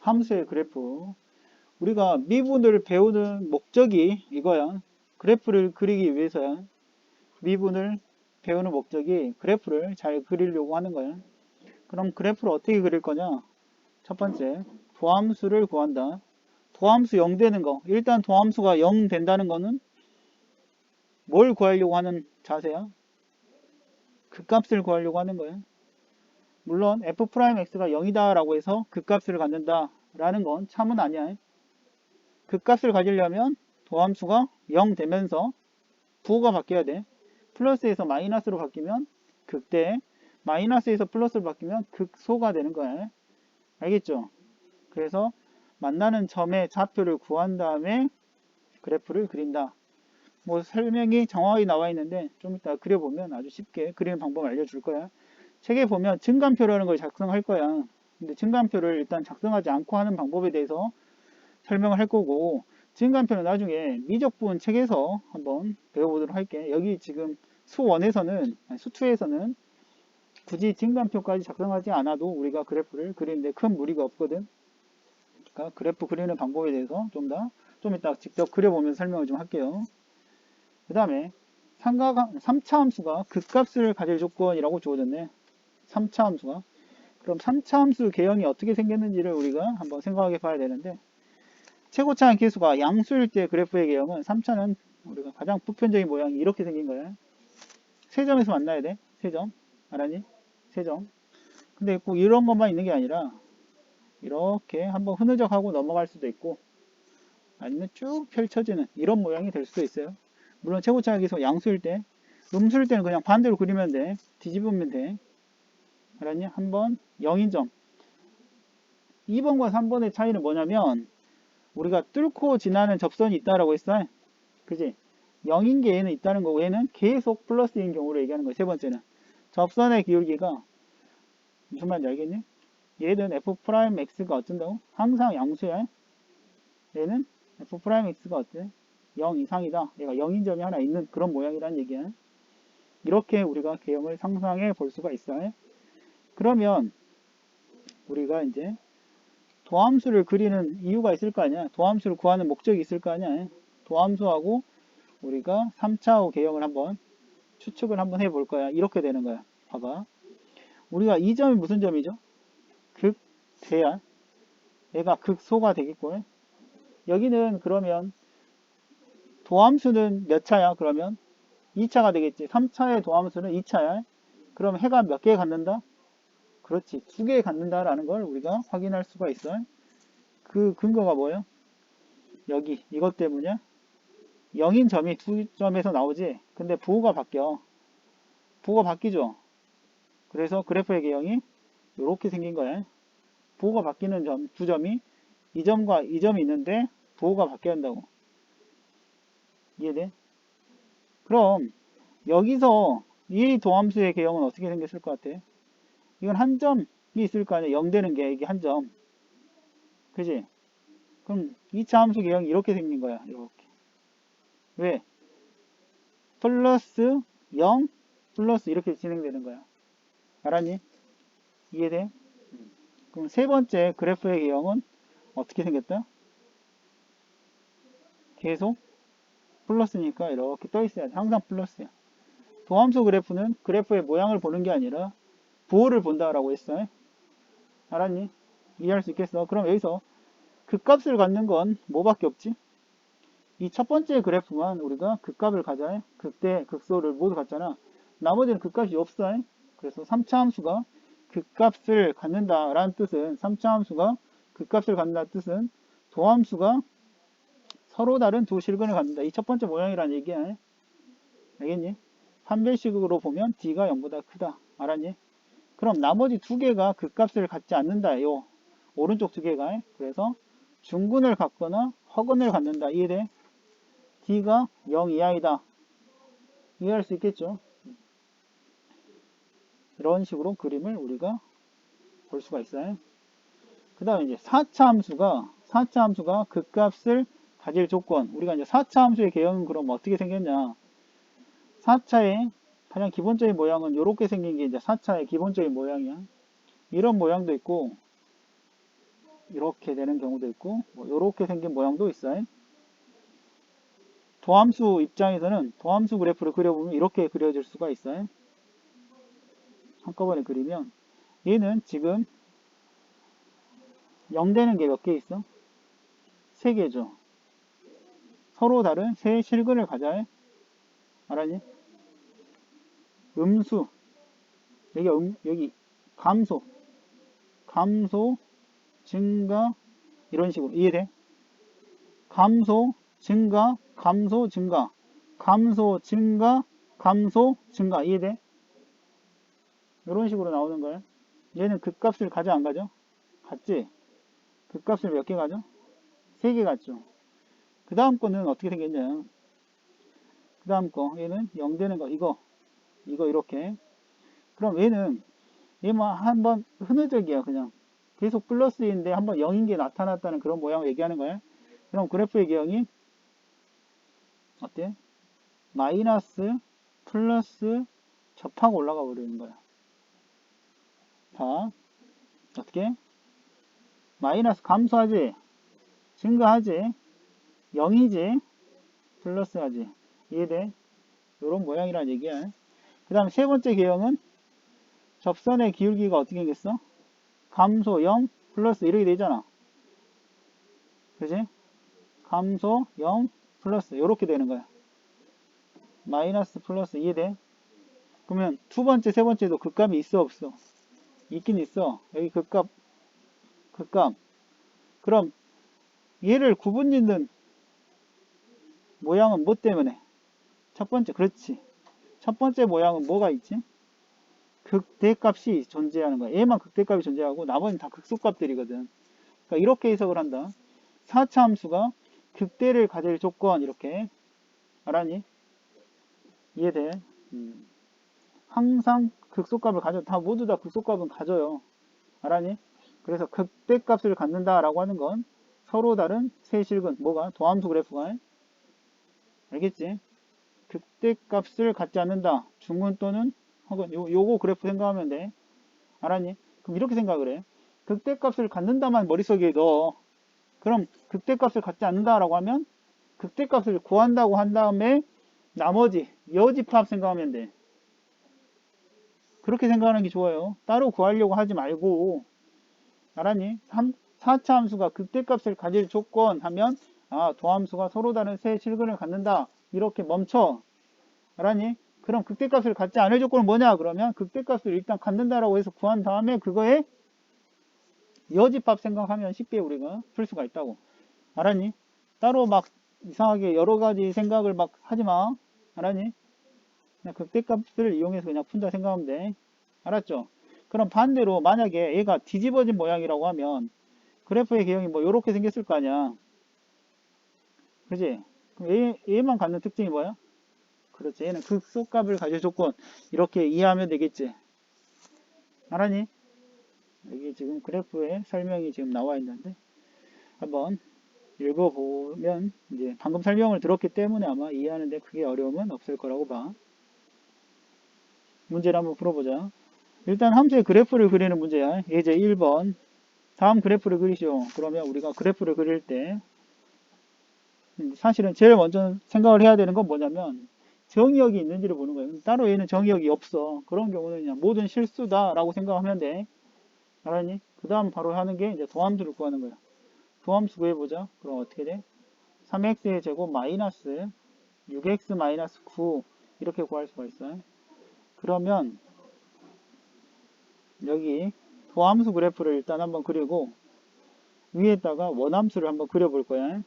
함수의 그래프. 우리가 미분을 배우는 목적이 이거야. 그래프를 그리기 위해서야. 미분을 배우는 목적이 그래프를 잘 그리려고 하는 거야. 그럼 그래프를 어떻게 그릴 거냐? 첫 번째, 도함수를 구한다. 도함수 0 되는 거. 일단 도함수가 0 된다는 거는 뭘 구하려고 하는 자세야? 극값을 구하려고 하는 거야. 물론 f'x가 0이다 라고 해서 극값을 갖는다 라는 건 참은 아니야. 극값을 가지려면 도함수가 0 되면서 부호가 바뀌어야 돼. 플러스에서 마이너스로 바뀌면 극대, 마이너스에서 플러스로 바뀌면 극소가 되는 거야. 알겠죠? 그래서 만나는 점의 좌표를 구한 다음에 그래프를 그린다. 뭐 설명이 정확히 나와 있는데 좀 이따 그려보면 아주 쉽게 그리는 방법을 알려줄 거야. 책에 보면 증감표라는 걸 작성할 거야. 근데 증감표를 일단 작성하지 않고 하는 방법에 대해서 설명을 할 거고, 증감표는 나중에 미적분 책에서 한번 배워보도록 할게. 여기 지금 수1에서는, 수2에서는 굳이 증감표까지 작성하지 않아도 우리가 그래프를 그리는데 큰 무리가 없거든. 그러니까 그래프 그리는 방법에 대해서 좀 이따 직접 그려보면서 설명을 좀 할게요. 그 다음에 3차 함수가 극값을 가질 조건이라고 주어졌네. 3차 함수가. 그럼 3차 함수 개형이 어떻게 생겼는지를 우리가 한번 생각해 봐야 되는데, 최고차항 계수가 양수일 때 그래프의 개형은 3차는 우리가 가장 보편적인 모양이 이렇게 생긴 거야. 세 점에서 만나야 돼. 세 점. 알았니? 세 점. 근데 꼭 이런 것만 있는 게 아니라 이렇게 한번 흐느적하고 넘어갈 수도 있고, 아니면 쭉 펼쳐지는 이런 모양이 될 수도 있어요. 물론 최고차항 계수가 양수일 때, 음수일 때는 그냥 반대로 그리면 돼. 뒤집으면 돼. 알았니? 한번 0인 점. 2번과 3번의 차이는 뭐냐면, 우리가 뚫고 지나는 접선이 있다라고 했어. 그지? 0인 게 얘는 있다는 거고, 얘는 계속 플러스인 경우를 얘기하는 거야. 세 번째는 접선의 기울기가 무슨 말인지 알겠니? 얘는 f'x가 어쩐다고? 항상 양수야. 얘는 f'x가 어때? 0 이상이다. 얘가 0인 점이 하나 있는 그런 모양이라는 얘기야. 이렇게 우리가 개형을 상상해 볼 수가 있어요. 그러면 우리가 이제 도함수를 그리는 이유가 있을 거 아니야. 도함수를 구하는 목적이 있을 거 아니야. 도함수하고 우리가 3차후 개형을 한번 추측을 한번 해볼 거야. 이렇게 되는 거야. 봐봐. 우리가 이 점이 무슨 점이죠? 극대야. 얘가 극소가 되겠고. 여기는 그러면 도함수는 몇 차야? 그러면 2차가 되겠지. 3차의 도함수는 2차야. 그럼 해가 몇 개 갖는다? 그렇지. 2개 갖는다라는 걸 우리가 확인할 수가 있어. 그 근거가 뭐예요? 여기 이것 때문이야. 0인 점이 2점에서 나오지. 근데 부호가 바뀌어. 부호가 바뀌죠. 그래서 그래프의 개형이 이렇게 생긴 거야. 부호가 바뀌는 점, 두 점이 이 점과 이 점이 있는데 부호가 바뀌어야 한다고. 이해돼? 그럼 여기서 이 도함수의 개형은 어떻게 생겼을 것 같아? 이건 한 점이 있을 거 아니야. 0 되는 게 이게 한 점. 그지? 그럼 2차 함수 개형이 이렇게 생긴 거야. 이렇게. 왜? 플러스 0 플러스 이렇게 진행되는 거야. 알았니? 이해돼? 그럼 세 번째 그래프의 개형은 어떻게 생겼다? 계속 플러스니까 이렇게 떠 있어야 돼. 항상 플러스야. 도함수 그래프는 그래프의 모양을 보는 게 아니라 부호를 본다라고 했어. 알았니? 이해할 수 있겠어? 그럼 여기서 극값을 갖는 건 뭐밖에 없지? 이 첫 번째 그래프만 우리가 극값을 가자. 극대, 극소를 모두 갖잖아. 나머지는 극값이 없어. 그래서 3차 함수가 극값을 갖는다라는 뜻은 3차 함수가 극값을 갖는다는 뜻은 도함수가 서로 다른 두 실근을 갖는다. 이 첫 번째 모양이라는 얘기야. 알겠니? 판별식으로 보면 d가 0보다 크다. 알았니? 그럼 나머지 두 개가 극값을 갖지 않는다. 요 오른쪽 두 개가. 그래서 중근을 갖거나 허근을 갖는다. 이해돼? d가 0 이하이다. 이해할 수 있겠죠? 이런 식으로 그림을 우리가 볼 수가 있어요. 그 다음에 이제 4차 함수가 극값을 가질 조건. 우리가 이제 4차 함수의 개형은 그럼 어떻게 생겼냐. 4차의 가장 기본적인 모양은 이렇게 생긴 게 이제 4차의 기본적인 모양이야. 이런 모양도 있고, 이렇게 되는 경우도 있고 뭐 이렇게 생긴 모양도 있어요. 도함수 입장에서는 도함수 그래프를 그려보면 이렇게 그려질 수가 있어요. 한꺼번에 그리면 얘는 지금 0 되는 게 몇 개 있어? 3개죠. 서로 다른 세 실근을 가져야 알았니? 음수 여기 감소 증가 이런 식으로 이해돼? 감소 증가 감소 증가 감소 증가 감소 증가 이해돼? 이런 식으로 나오는 거야. 얘는 극값을 가져 안 가져? 같지? 극값을 몇 개 가져? 3개 갔죠. 그 다음 거는 어떻게 생겼냐? 그 다음 거 얘는 0 되는 거 이거 이렇게. 그럼 얘만 한번 흐느적이야 그냥. 계속 플러스인데 한번 0인 게 나타났다는 그런 모양을 얘기하는 거야. 그럼 그래프의 기형이 어때? 마이너스 플러스 접하고 올라가 버리는 거야. 자, 어떻게? 마이너스 감소하지? 증가하지? 0이지? 플러스하지? 이해돼? 요런 모양이란 얘기야. 그 다음 세 번째 개형은 접선의 기울기가 어떻게 생겼어? 감소 0 플러스 이렇게 되잖아. 그지? 감소 0 플러스 이렇게 되는 거야. 마이너스 플러스 이해돼? 그러면 두 번째 세 번째도 극값이 있어 없어? 있긴 있어. 여기 극값 그럼 얘를 구분짓는 모양은 뭐 때문에? 첫 번째 그렇지. 첫 번째 모양은 뭐가 있지? 극대값이 존재하는 거야. 얘만 극대값이 존재하고 나머지는 다 극소값들이거든. 그러니까 이렇게 해석을 한다. 4차 함수가 극대를 가질 조건 이렇게 알았니? 이해돼? 항상 극소값을 다 모두 다 극소값은 가져요. 알았니? 그래서 극대값을 갖는다라고 하는 건 서로 다른 세 실근 뭐가? 도함수 그래프가 알겠지? 극대값을 갖지 않는다. 중근 또는 혹은 요거 그래프 생각하면 돼. 알았니? 그럼 이렇게 생각을 해. 극대값을 갖는다만 머릿속에 넣어. 그럼 극대값을 갖지 않는다라고 하면 극대값을 구한다고 한 다음에 나머지 여집합 생각하면 돼. 그렇게 생각하는 게 좋아요. 따로 구하려고 하지 말고 알았니? 4차 함수가 극대값을 가질 조건 하면 도함수가 서로 다른 세 실근을 갖는다. 이렇게 멈춰. 알았니? 그럼 극대값을 갖지 않을 조건은 뭐냐? 그러면 극대값을 일단 갖는다라고 해서 구한 다음에 그거에 여집합 생각하면 쉽게 우리가 풀 수가 있다고. 알았니? 따로 막 이상하게 여러 가지 생각을 막 하지 마. 알았니? 그냥 극대값을 이용해서 그냥 푼다 생각하면 돼. 알았죠? 그럼 반대로 만약에 얘가 뒤집어진 모양이라고 하면 그래프의 개형이 뭐 이렇게 생겼을 거 아니야. 그지? 그럼 얘만 갖는 특징이 뭐야? 그렇지. 얘는 극소값을 가질 조건. 이렇게 이해하면 되겠지. 알았니? 여기 지금 그래프에 설명이 지금 나와 있는데 한번 읽어보면 이제 방금 설명을 들었기 때문에 아마 이해하는데 크게 어려움은 없을 거라고 봐. 문제를 한번 풀어보자. 일단 함수의 그래프를 그리는 문제야. 예제 1번. 다음 그래프를 그리시오. 그러면 우리가 그래프를 그릴 때 사실은 제일 먼저 생각을 해야 되는 건 뭐냐면 정의역이 있는지를 보는 거예요. 따로 얘는 정의역이 없어. 그런 경우는 그냥 모든 실수다라고 생각하면 돼. 알았니? 그 다음 바로 하는 게 이제 도함수를 구하는 거야. 도함수 구해보자. 그럼 어떻게 돼? 3x의 제곱 마이너스 6x 마이너스 9 이렇게 구할 수가 있어요. 그러면 여기 도함수 그래프를 일단 한번 그리고 위에다가 원함수를 한번 그려볼 거야.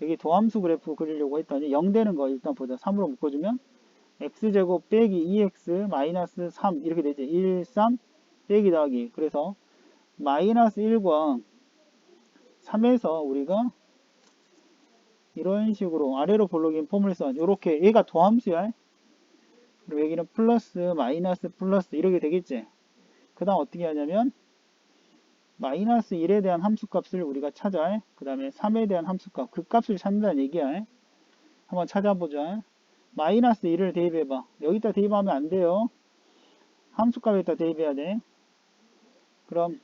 여기 도함수 그래프 그리려고 했더니 0 되는 거 일단 보자. 3으로 묶어주면 x제곱 빼기 2x 마이너스 3 이렇게 되지. 1, 3 빼기 더하기. 그래서 마이너스 1과 3에서 우리가 이런 식으로 아래로 볼록인 포물선 이렇게 얘가 도함수야. 그리고 여기는 플러스 마이너스 플러스 이렇게 되겠지. 그 다음 어떻게 하냐면 마이너스 1에 대한 함수값을 우리가 찾아. 그 다음에 3에 대한 함수값 그 값을 찾는다는 얘기야. 한번 찾아보자. 마이너스 1을 대입해봐. 여기다 대입하면 안 돼요. 함수값에다 대입해야 돼. 그럼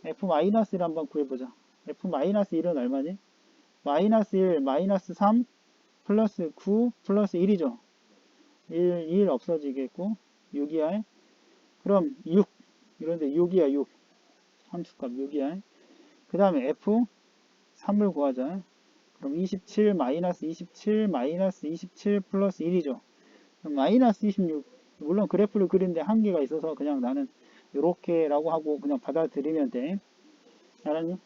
F-1 한번 구해보자. F-1은 얼마니? 마이너스 1, 마이너스 3, 플러스 9, 플러스 1이죠. 1 없어지겠고, 6이야. 그럼 6, 이런데 6이야, 6. 함수값 6이야. 그 다음에 F3을 구하자. 그럼 27, 마이너스 27, 마이너스 27, 플러스 1이죠. 마이너스 26. 물론 그래프를 그리는데 한계가 있어서 그냥 나는 요렇게라고 하고 그냥 받아들이면 돼. 알았니?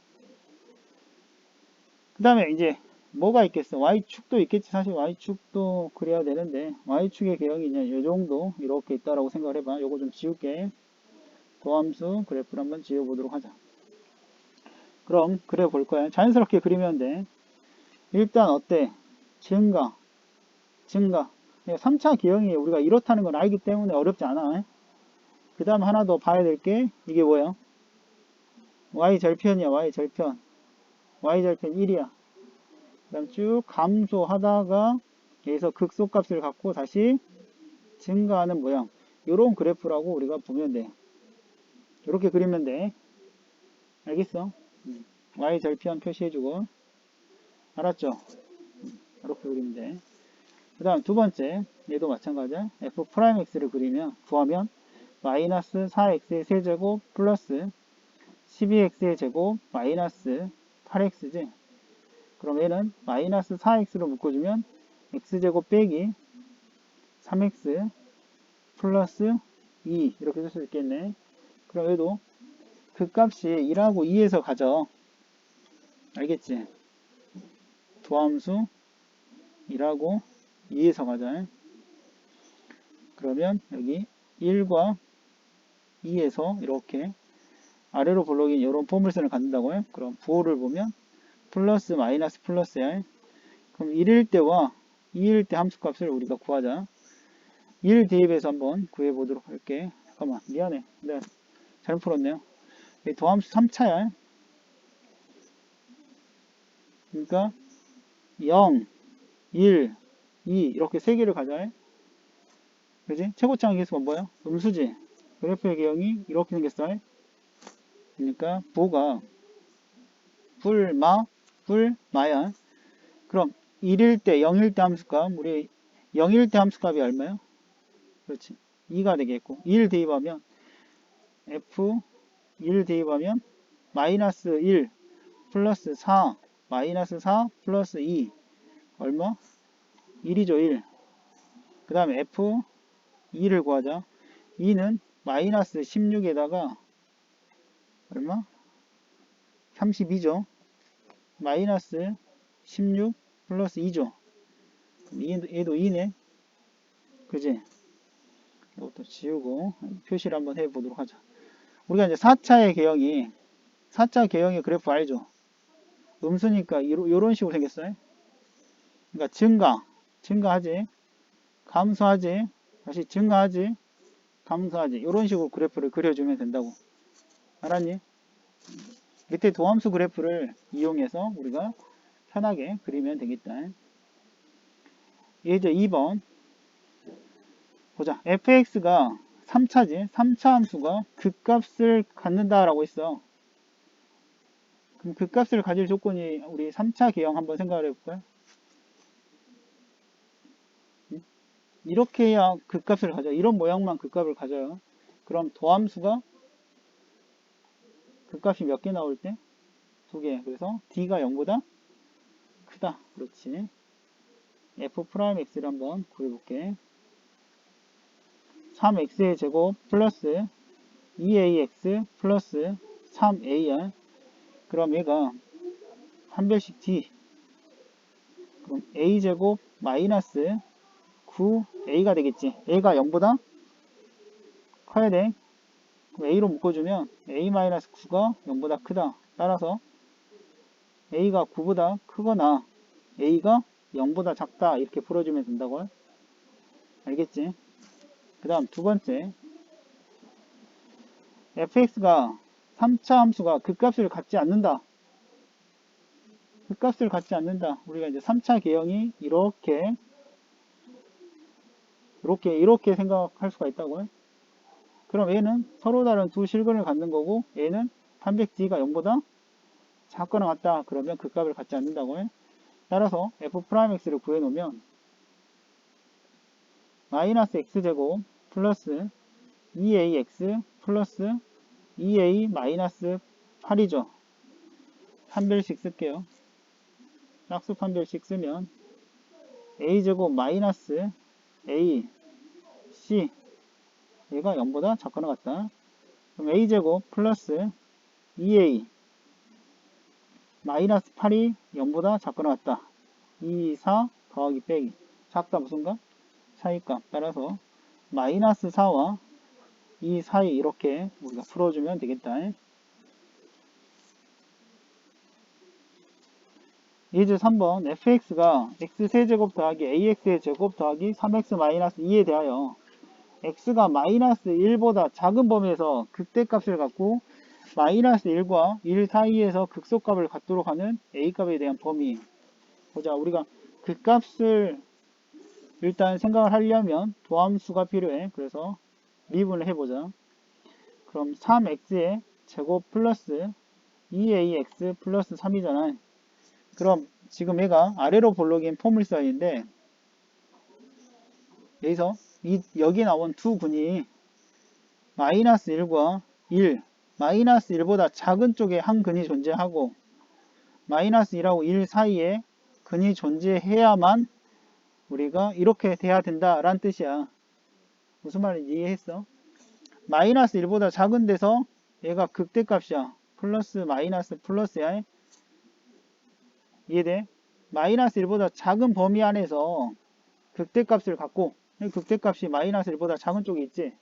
그 다음에 이제 뭐가 있겠어? Y축도 있겠지. 사실 Y축도 그려야 되는데 Y축의 개형이 이제 요 정도 이렇게 있다라고 생각을 해봐. 요거 좀 지울게. 도함수 그래프를 한번 지워보도록 하자. 그럼 그려볼 거야. 자연스럽게 그리면 돼. 일단 어때? 증가. 3차 기형이 우리가 이렇다는 걸 알기 때문에 어렵지 않아. 그 다음 하나 더 봐야 될 게 이게 뭐야? Y절편이야. Y절편 1이야. 그 다음 쭉 감소하다가 여기서 극소값을 갖고 다시 증가하는 모양. 요런 그래프라고 우리가 보면 돼. 이렇게 그리면 돼. 알겠어? Y절편 표시해주고. 알았죠? 이렇게 그리면 돼. 그 다음 두 번째, 얘도 마찬가지야. F'X를 구하면 마이너스 4X의 세제곱 플러스 12X의 제곱 마이너스 8X지. 그럼 얘는 마이너스 4X로 묶어주면 X제곱 빼기 3X 플러스 2 이렇게 쓸 수 있겠네. 그럼 얘도 그 값이 1하고 2에서 가져. 알겠지? 도함수 1하고 2에서 가자. 그러면 여기 1과 2에서 이렇게 아래로 블록인 이런 포물선을 갖는다고요. 그럼 부호를 보면 플러스 마이너스 플러스야. 그럼 1일 때와 2일 때 함수값을 우리가 구하자. 1 대입해서 한번 구해보도록 할게. 잠깐만 미안해. 내가 잘못 풀었네요. 도함수 3차야. 그러니까 0, 1, 2 이렇게 세 개를 가자. 그지? 최고차항 계수가 뭐야? 음수지. 그래프의 개형이 이렇게 생겼어. 그러니까 부호가 불마야. 그럼 1일 때 0일 때 함수값 우리 0일 때 함수값이 얼마야? 그렇지. 2가 되겠고 1 대입하면 F 1 대입하면 마이너스 1 플러스 4 마이너스 4 플러스 2 얼마? 1이죠 1. 그 다음에 F 2를 구하자. 2는 마이너스 16에다가 얼마? 32죠. 마이너스 16 플러스 2죠. 얘도 2네. 그지? 이것도 지우고 표시를 한번 해보도록 하자. 우리가 이제 4차 개형의 그래프 알죠? 음수니까 요런 식으로 생겼어요. 그러니까 증가하지, 감소하지, 다시 증가하지, 감소하지. 요런 식으로 그래프를 그려주면 된다고. 알았니? 밑에 도함수 그래프를 이용해서 우리가 편하게 그리면 되겠다. 이제 2번 보자. fx가 3차지. 3차 함수가 극값을 갖는다라고 했어. 그럼 극값을 가질 조건이 우리 3차 개형 한번 생각을 해볼까요? 이렇게 해야 극값을 가져. 이런 모양만 극값을 가져요. 그럼 도함수가 극값이 몇 개 나올 때? 2개. 그래서 d가 0보다 크다. 그렇지. f'x를 한번 구해볼게. 3x의 제곱 플러스 2ax 플러스 3a야. 그럼 얘가 한 별씩 d. 그럼 a제곱 마이너스 9a가 되겠지. a가 0보다 커야 돼. 그럼 a로 묶어주면 a-9가 0보다 크다. 따라서 a가 9보다 크거나 a가 0보다 작다. 이렇게 풀어주면 된다고. 알겠지? 그 다음 두 번째. fx가 3차 함수가 극값을 갖지 않는다. 극값을 갖지 않는다. 우리가 이제 3차 개형이 이렇게 생각할 수가 있다고요. 그럼 얘는 서로 다른 두 실근을 갖는 거고 얘는 300D가 0보다 작거나 같다. 그러면 그 값을 갖지 않는다고 해. 따라서 F'X를 구해놓으면 마이너스 X제곱 플러스 2AX 플러스 2A 마이너스 8이죠. 판별식 쓸게요. 짝수 판별식 쓰면 A제곱 마이너스 A C 얘가 0보다 작거나 같다. 그럼 A제곱 플러스 2A 마이너스 8이 0보다 작거나 같다. 2, 4 더하기 빼기 작다 무슨가? 차이값 따라서 마이너스 4와 2 사이 이렇게 우리가 풀어주면 되겠다. 예제 3번 fx가 x세제곱 더하기 ax의 제곱 더하기 3x 마이너스 2에 대하여 x가 마이너스 1보다 작은 범위에서 극대값을 갖고 마이너스 1과 1 사이에서 극소값을 갖도록 하는 a값에 대한 범위. 보자. 우리가 그 값을 일단 생각을 하려면 도함수가 필요해. 그래서 미분을 해보자. 그럼 3x의 제곱 플러스 2ax 플러스 3이잖아. 그럼 지금 얘가 아래로 볼록인 포물선인데 여기서 여기 나온 두 근이 마이너스 1과 1, 마이너스 1보다 작은 쪽에 한 근이 존재하고 마이너스 1하고 1 사이에 근이 존재해야만 우리가 이렇게 돼야 된다 라는 뜻이야. 무슨 말인지 이해했어? 마이너스 1보다 작은 데서 얘가 극대값이야. 플러스 마이너스 플러스야. 이해돼? 마이너스 1보다 작은 범위 안에서 극대값을 갖고 극대값이 마이너스 1보다 작은 쪽에 있지?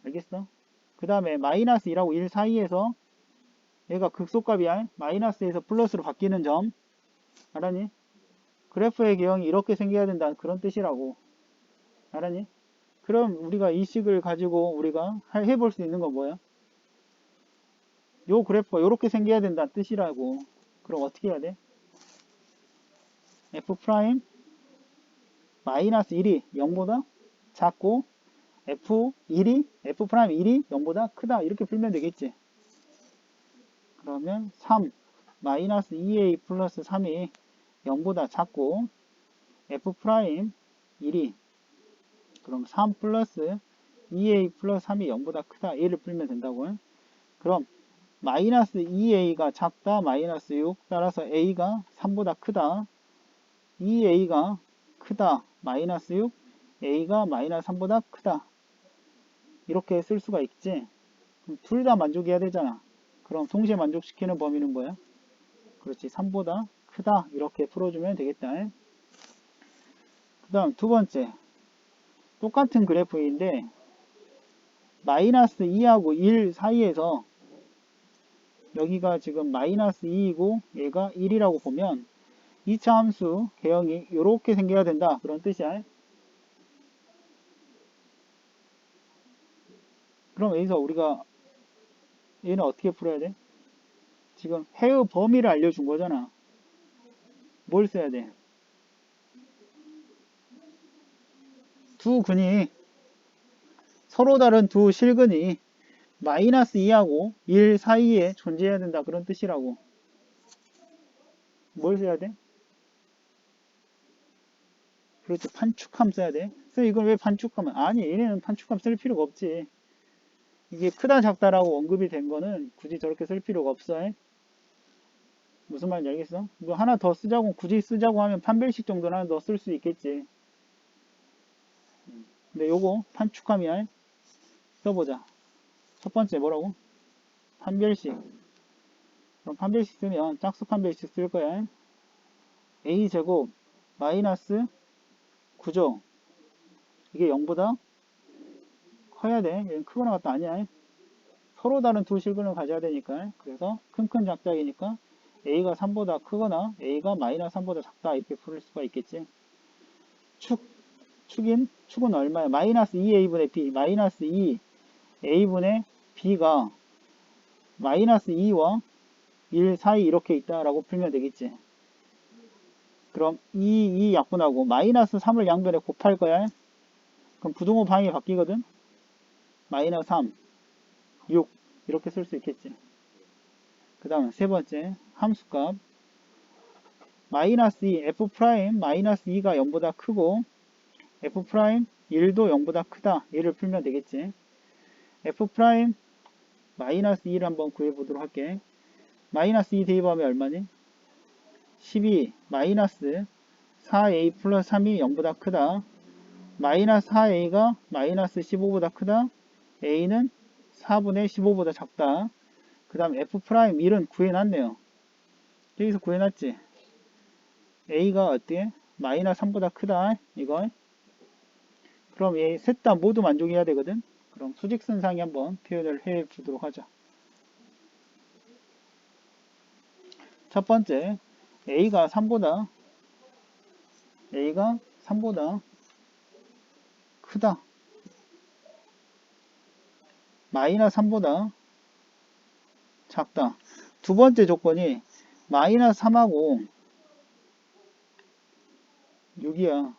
알겠어? 그 다음에 마이너스 1하고 1 사이에서 얘가 극소값이야. 마이너스에서 플러스로 바뀌는 점. 알았니? 그래프의 개형이 이렇게 생겨야 된다는 그런 뜻이라고. 알았니? 그럼 우리가 이 식을 가지고 우리가 해볼 수 있는 건 뭐야? 요 그래프가 이렇게 생겨야 된다는 뜻이라고. 그럼 어떻게 해야 돼? F' 마이너스 1이 0보다 작고 F1이 0보다 크다. 이렇게 풀면 되겠지. 그러면 3 마이너스 2A 플러스 3이 0보다 작고 F'1이 그럼 3 플러스 2A 플러스 3이 0보다 크다. 얘를 풀면 된다고요. 그럼 마이너스 2A가 작다. 마이너스 6 따라서 A가 3보다 크다. 2A가 크다. 마이너스 6 A가 마이너스 3보다 크다. 이렇게 쓸 수가 있지. 그럼 둘 다 만족해야 되잖아. 그럼 동시에 만족시키는 범위는 뭐야? 그렇지. 3보다 크다. 이렇게 풀어주면 되겠다. 그 다음 두 번째. 똑같은 그래프인데 마이너스 2하고 1 사이에서 여기가 지금 마이너스 2이고 얘가 1이라고 보면 2차 함수 개형이 이렇게 생겨야 된다. 그런 뜻이야. 그럼 여기서 우리가 얘는 어떻게 풀어야 돼? 지금 해의 범위를 알려준 거잖아. 뭘 써야 돼? 두 근이 서로 다른 두 실근이 마이너스 2하고 1 사이에 존재해야 된다. 그런 뜻이라고. 뭘 써야 돼? 그렇죠. 판축함 써야 돼. 그래서 이걸 왜 판축함을? 아니, 얘네는 판축함 쓸 필요가 없지. 이게 크다 작다라고 언급이 된 거는 굳이 저렇게 쓸 필요가 없어. 무슨 말인지 알겠어? 뭐 하나 더 쓰자고 굳이 쓰자고 하면 판별식 정도는 하나 더 쓸 수 있겠지. 근데 요거 판축함이야. 써보자. 첫 번째 뭐라고? 판별식. 그럼 판별식 쓰면 짝수 판별식 쓸 거야. A제곱 마이너스 9죠. 이게 0보다 커야 돼. 얘는 크거나 같다 아니야. 서로 다른 두 실근을 가져야 되니까. 그래서 큰 작작이니까 A가 3보다 크거나 A가 마이너스 3보다 작다. 이렇게 풀 수가 있겠지. 축은 얼마야? 마이너스 2A분의 B. 마이너스 2A분의 B가 마이너스 2와 1 사이 이렇게 있다라고 풀면 되겠지. 그럼 2 약분하고 마이너스 3을 양변에 곱할 거야. 그럼 부등호 방이 바뀌거든. 마이너스 3, 6 이렇게 쓸 수 있겠지. 그 다음 세 번째 함수값 마이너스 2 f 프라임 마이너스 2가 0보다 크고 f 프라임 1도 0보다 크다. 얘를 풀면 되겠지. f 프라임 마이너스 2를 한번 구해보도록 할게. 마이너스 2 대입하면 얼마니? 12 마이너스 4a 플러스 3이 0보다 크다. 마이너스 4a가 마이너스 15보다 크다. a는 4분의 15보다 작다. 그 다음 f 프라임 1은 구해놨네요. 여기서 구해놨지. a가 어때? 마이너스 3보다 크다. 이거. 그럼 얘 셋 다 모두 만족해야 되거든. 그럼 수직선상에 한번 표현을 해 보도록 하자. 첫 번째 a가 3보다 크다. 마이너스 3보다 작다. 두 번째 조건이 마이너스 3하고 6이야.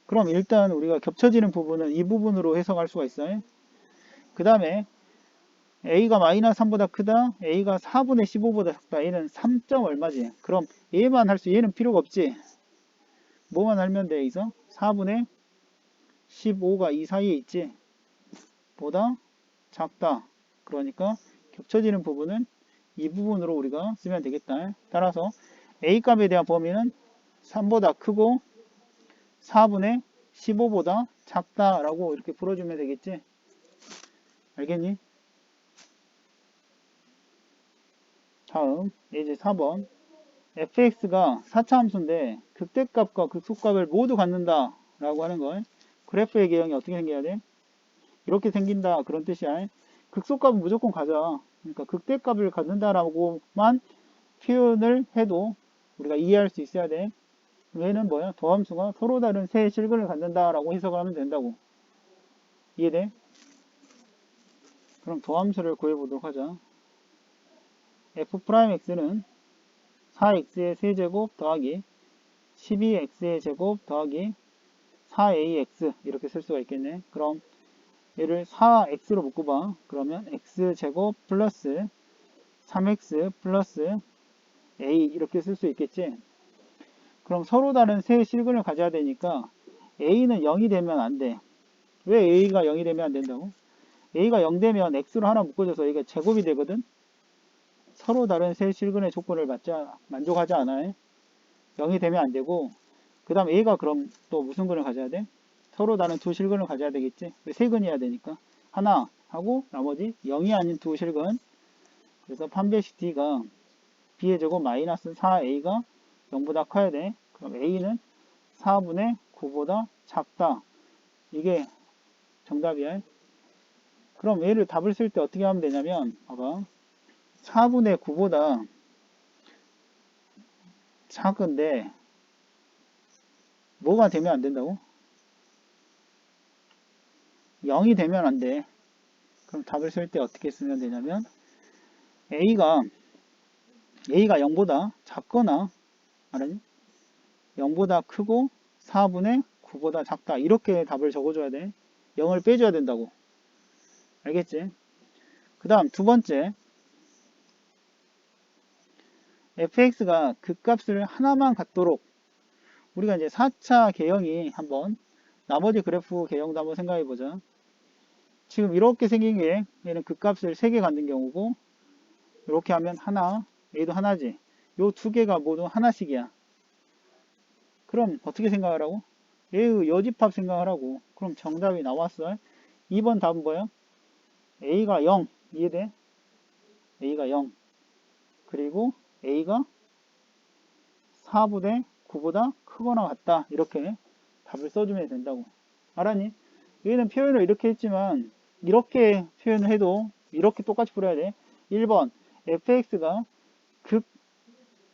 그럼 일단 우리가 겹쳐지는 부분은 이 부분으로 해석할 수가 있어요. 그 다음에 a가 마이너스 3보다 크다. a가 4분의 15보다 작다. 얘는 3점 얼마지? 그럼 얘만 할 수, 얘는 필요가 없지. 뭐만 알면 돼, 여기서? 4분의 15가 이 사이에 있지. 보다 작다. 그러니까 겹쳐지는 부분은 이 부분으로 우리가 쓰면 되겠다. 따라서 A값에 대한 범위는 3보다 크고 4분의 15보다 작다라고 이렇게 풀어주면 되겠지. 알겠니? 다음 이제 4번 fx가 4차 함수인데 극대값과 극소값을 모두 갖는다 라고 하는 걸 그래프의 개형이 어떻게 생겨야 돼? 이렇게 생긴다 그런 뜻이야. 극소값은 무조건 가져. 그러니까 극대값을 갖는다라고만 표현을 해도 우리가 이해할 수 있어야 돼. 얘는 뭐야? 더함수가 서로 다른 세 실근을 갖는다라고 해석을 하면 된다고. 이해돼? 그럼 더함수를 구해보도록 하자. f'x는 4x의 세제곱 더하기 12x의 제곱 더하기 4ax 이렇게 쓸 수가 있겠네. 그럼 얘를 4x로 묶어봐. 그러면 x제곱 플러스 3x 플러스 a 이렇게 쓸 수 있겠지. 그럼 서로 다른 세 실근을 가져야 되니까 a는 0이 되면 안 돼. 왜 a가 0이 되면 안 된다고? a가 0 되면 x로 하나 묶어줘서 이게 제곱이 되거든. 서로 다른 세 실근의 조건을 만족하지 않아요. 0이 되면 안 되고 그 다음 a가 그럼 또 무슨 근을 가져야 돼? 서로 다른 두 실근을 가져야 되겠지. 왜 세 근이어야 되니까. 하나 하고 나머지 0이 아닌 두 실근. 그래서 판별식 d가 b의 제곱 마이너스 4a가 0보다 커야 돼. 그럼 a는 4분의 9보다 작다. 이게 정답이야. 그럼 얘를 답을 쓸 때 어떻게 하면 되냐면 봐봐. 4분의 9보다 작은데 뭐가 되면 안 된다고? 0이 되면 안 돼. 그럼 답을 쓸 때 어떻게 쓰면 되냐면 A가 0보다 작거나 알았니? 0보다 크고 4분의 9보다 작다. 이렇게 답을 적어줘야 돼. 0을 빼줘야 된다고. 알겠지? 그 다음 두 번째 fx가 극값을 하나만 갖도록 우리가 이제 4차 개형이 한번 나머지 그래프 개형도 한번 생각해 보자. 지금 이렇게 생긴 게 얘는 극값을 3개 갖는 경우고 이렇게 하면 하나, 얘도 하나지. 요 두 개가 모두 하나씩이야. 그럼 어떻게 생각하라고? 얘의 여집합 생각하라고. 그럼 정답이 나왔어. 2번 답은 뭐야? A가 0. 이해돼? A가 0. 그리고 A가 4분의 9보다 크거나 같다. 이렇게 답을 써주면 된다고. 알았니? 얘는 표현을 이렇게 했지만 이렇게 표현을 해도 이렇게 똑같이 풀어야 돼. 1번 fx가 극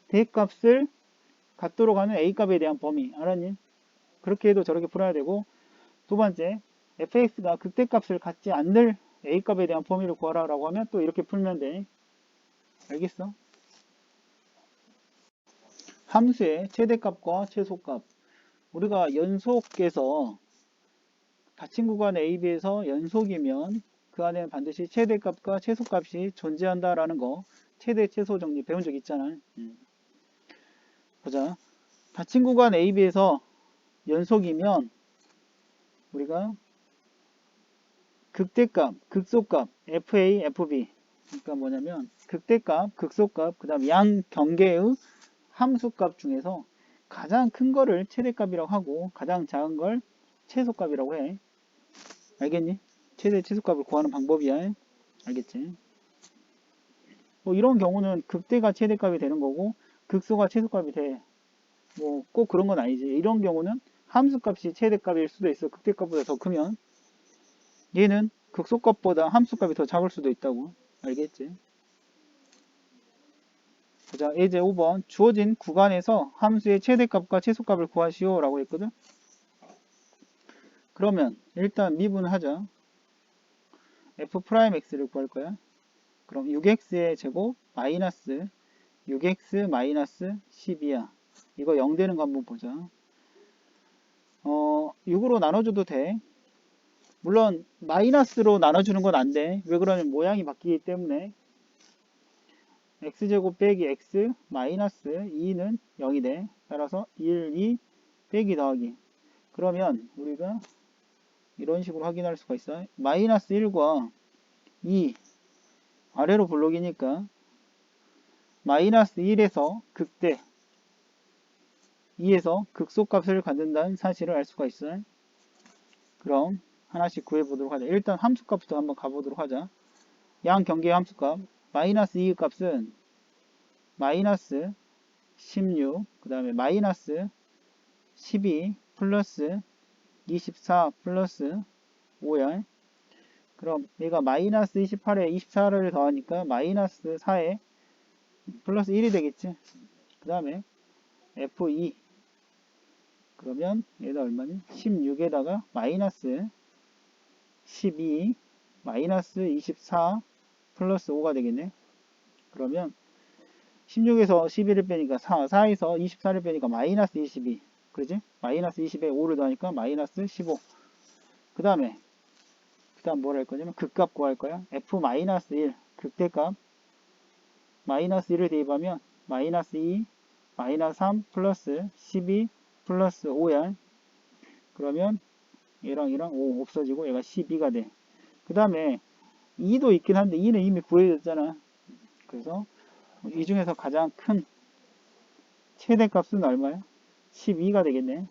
대값을 갖도록 하는 a값에 대한 범위. 알았니? 그렇게 해도 저렇게 풀어야 되고 두 번째 fx가 극대값을 갖지 않는 a값에 대한 범위를 구하라 라고 하면 또 이렇게 풀면 돼. 알겠어? 함수의 최대값과 최소값. 우리가 연속에서 닫힌 구간 AB에서 연속이면 그 안에는 반드시 최대값과 최소값이 존재한다라는 거 최대 최소 정리 배운 적 있잖아. 보자. 닫힌 구간 AB에서 연속이면 우리가 극대값, 극소값 FA, FB 그러니까 뭐냐면 극대값, 극소값 그 다음 양 경계의 함수값 중에서 가장 큰 거를 최대값이라고 하고 가장 작은 걸 최소값이라고 해. 알겠니? 최대 최소값을 구하는 방법이야. 알겠지? 뭐 이런 경우는 극대가 최대값이 되는 거고 극소가 최소값이 돼. 뭐 꼭 그런 건 아니지. 이런 경우는 함수값이 최대값일 수도 있어. 극대값보다 더 크면. 얘는 극소값보다 함수값이 더 작을 수도 있다고. 알겠지? 자, 예제 5번. 주어진 구간에서 함수의 최대값과 최소값을 구하시오. 라고 했거든. 그러면 일단 미분하자. f'x를 구할 거야. 그럼 6x의 제곱 마이너스 6x 마이너스 12야. 이거 0 되는 거 한번 보자. 6으로 나눠줘도 돼. 물론 마이너스로 나눠주는 건 안 돼. 왜 그러냐면 모양이 바뀌기 때문에 x제곱 빼기 x 마이너스 2는 0이 돼. 따라서 1, 2 빼기 더하기. 그러면 우리가 이런 식으로 확인할 수가 있어. 마이너스 1과 2 아래로 블록이니까 마이너스 1에서 극대 2에서 극소값을 갖는다는 사실을 알 수가 있어. 그럼 하나씩 구해보도록 하자. 일단 함수값부터 한번 가보도록 하자. 양 경계의 함수값 마이너스 2의 값은 마이너스 16 그 다음에 마이너스 12 플러스 24 플러스 5야. 그럼 얘가 마이너스 28에 24를 더하니까 마이너스 4에 플러스 1이 되겠지. 그 다음에 F2 그러면 얘가 얼마니? 16에다가 마이너스 12 마이너스 24 플러스 5가 되겠네. 그러면 16에서 11을 빼니까 4에서 24를 빼니까 마이너스 22 그러지? 마이너스 20에 5를 더하니까 마이너스 15 그 다음 뭘 할 거냐면 극값 구할 거야. F-1 극대값 마이너스 1을 대입하면 마이너스 2 마이너스 3 플러스 12 플러스 5야. 그러면 얘랑 5 없어지고 얘가 12가 돼. 그 다음에 2도 있긴 한데 2는 이미 구해졌잖아. 그래서 이 중에서 가장 큰 최대값은 얼마야? 12가 되겠네.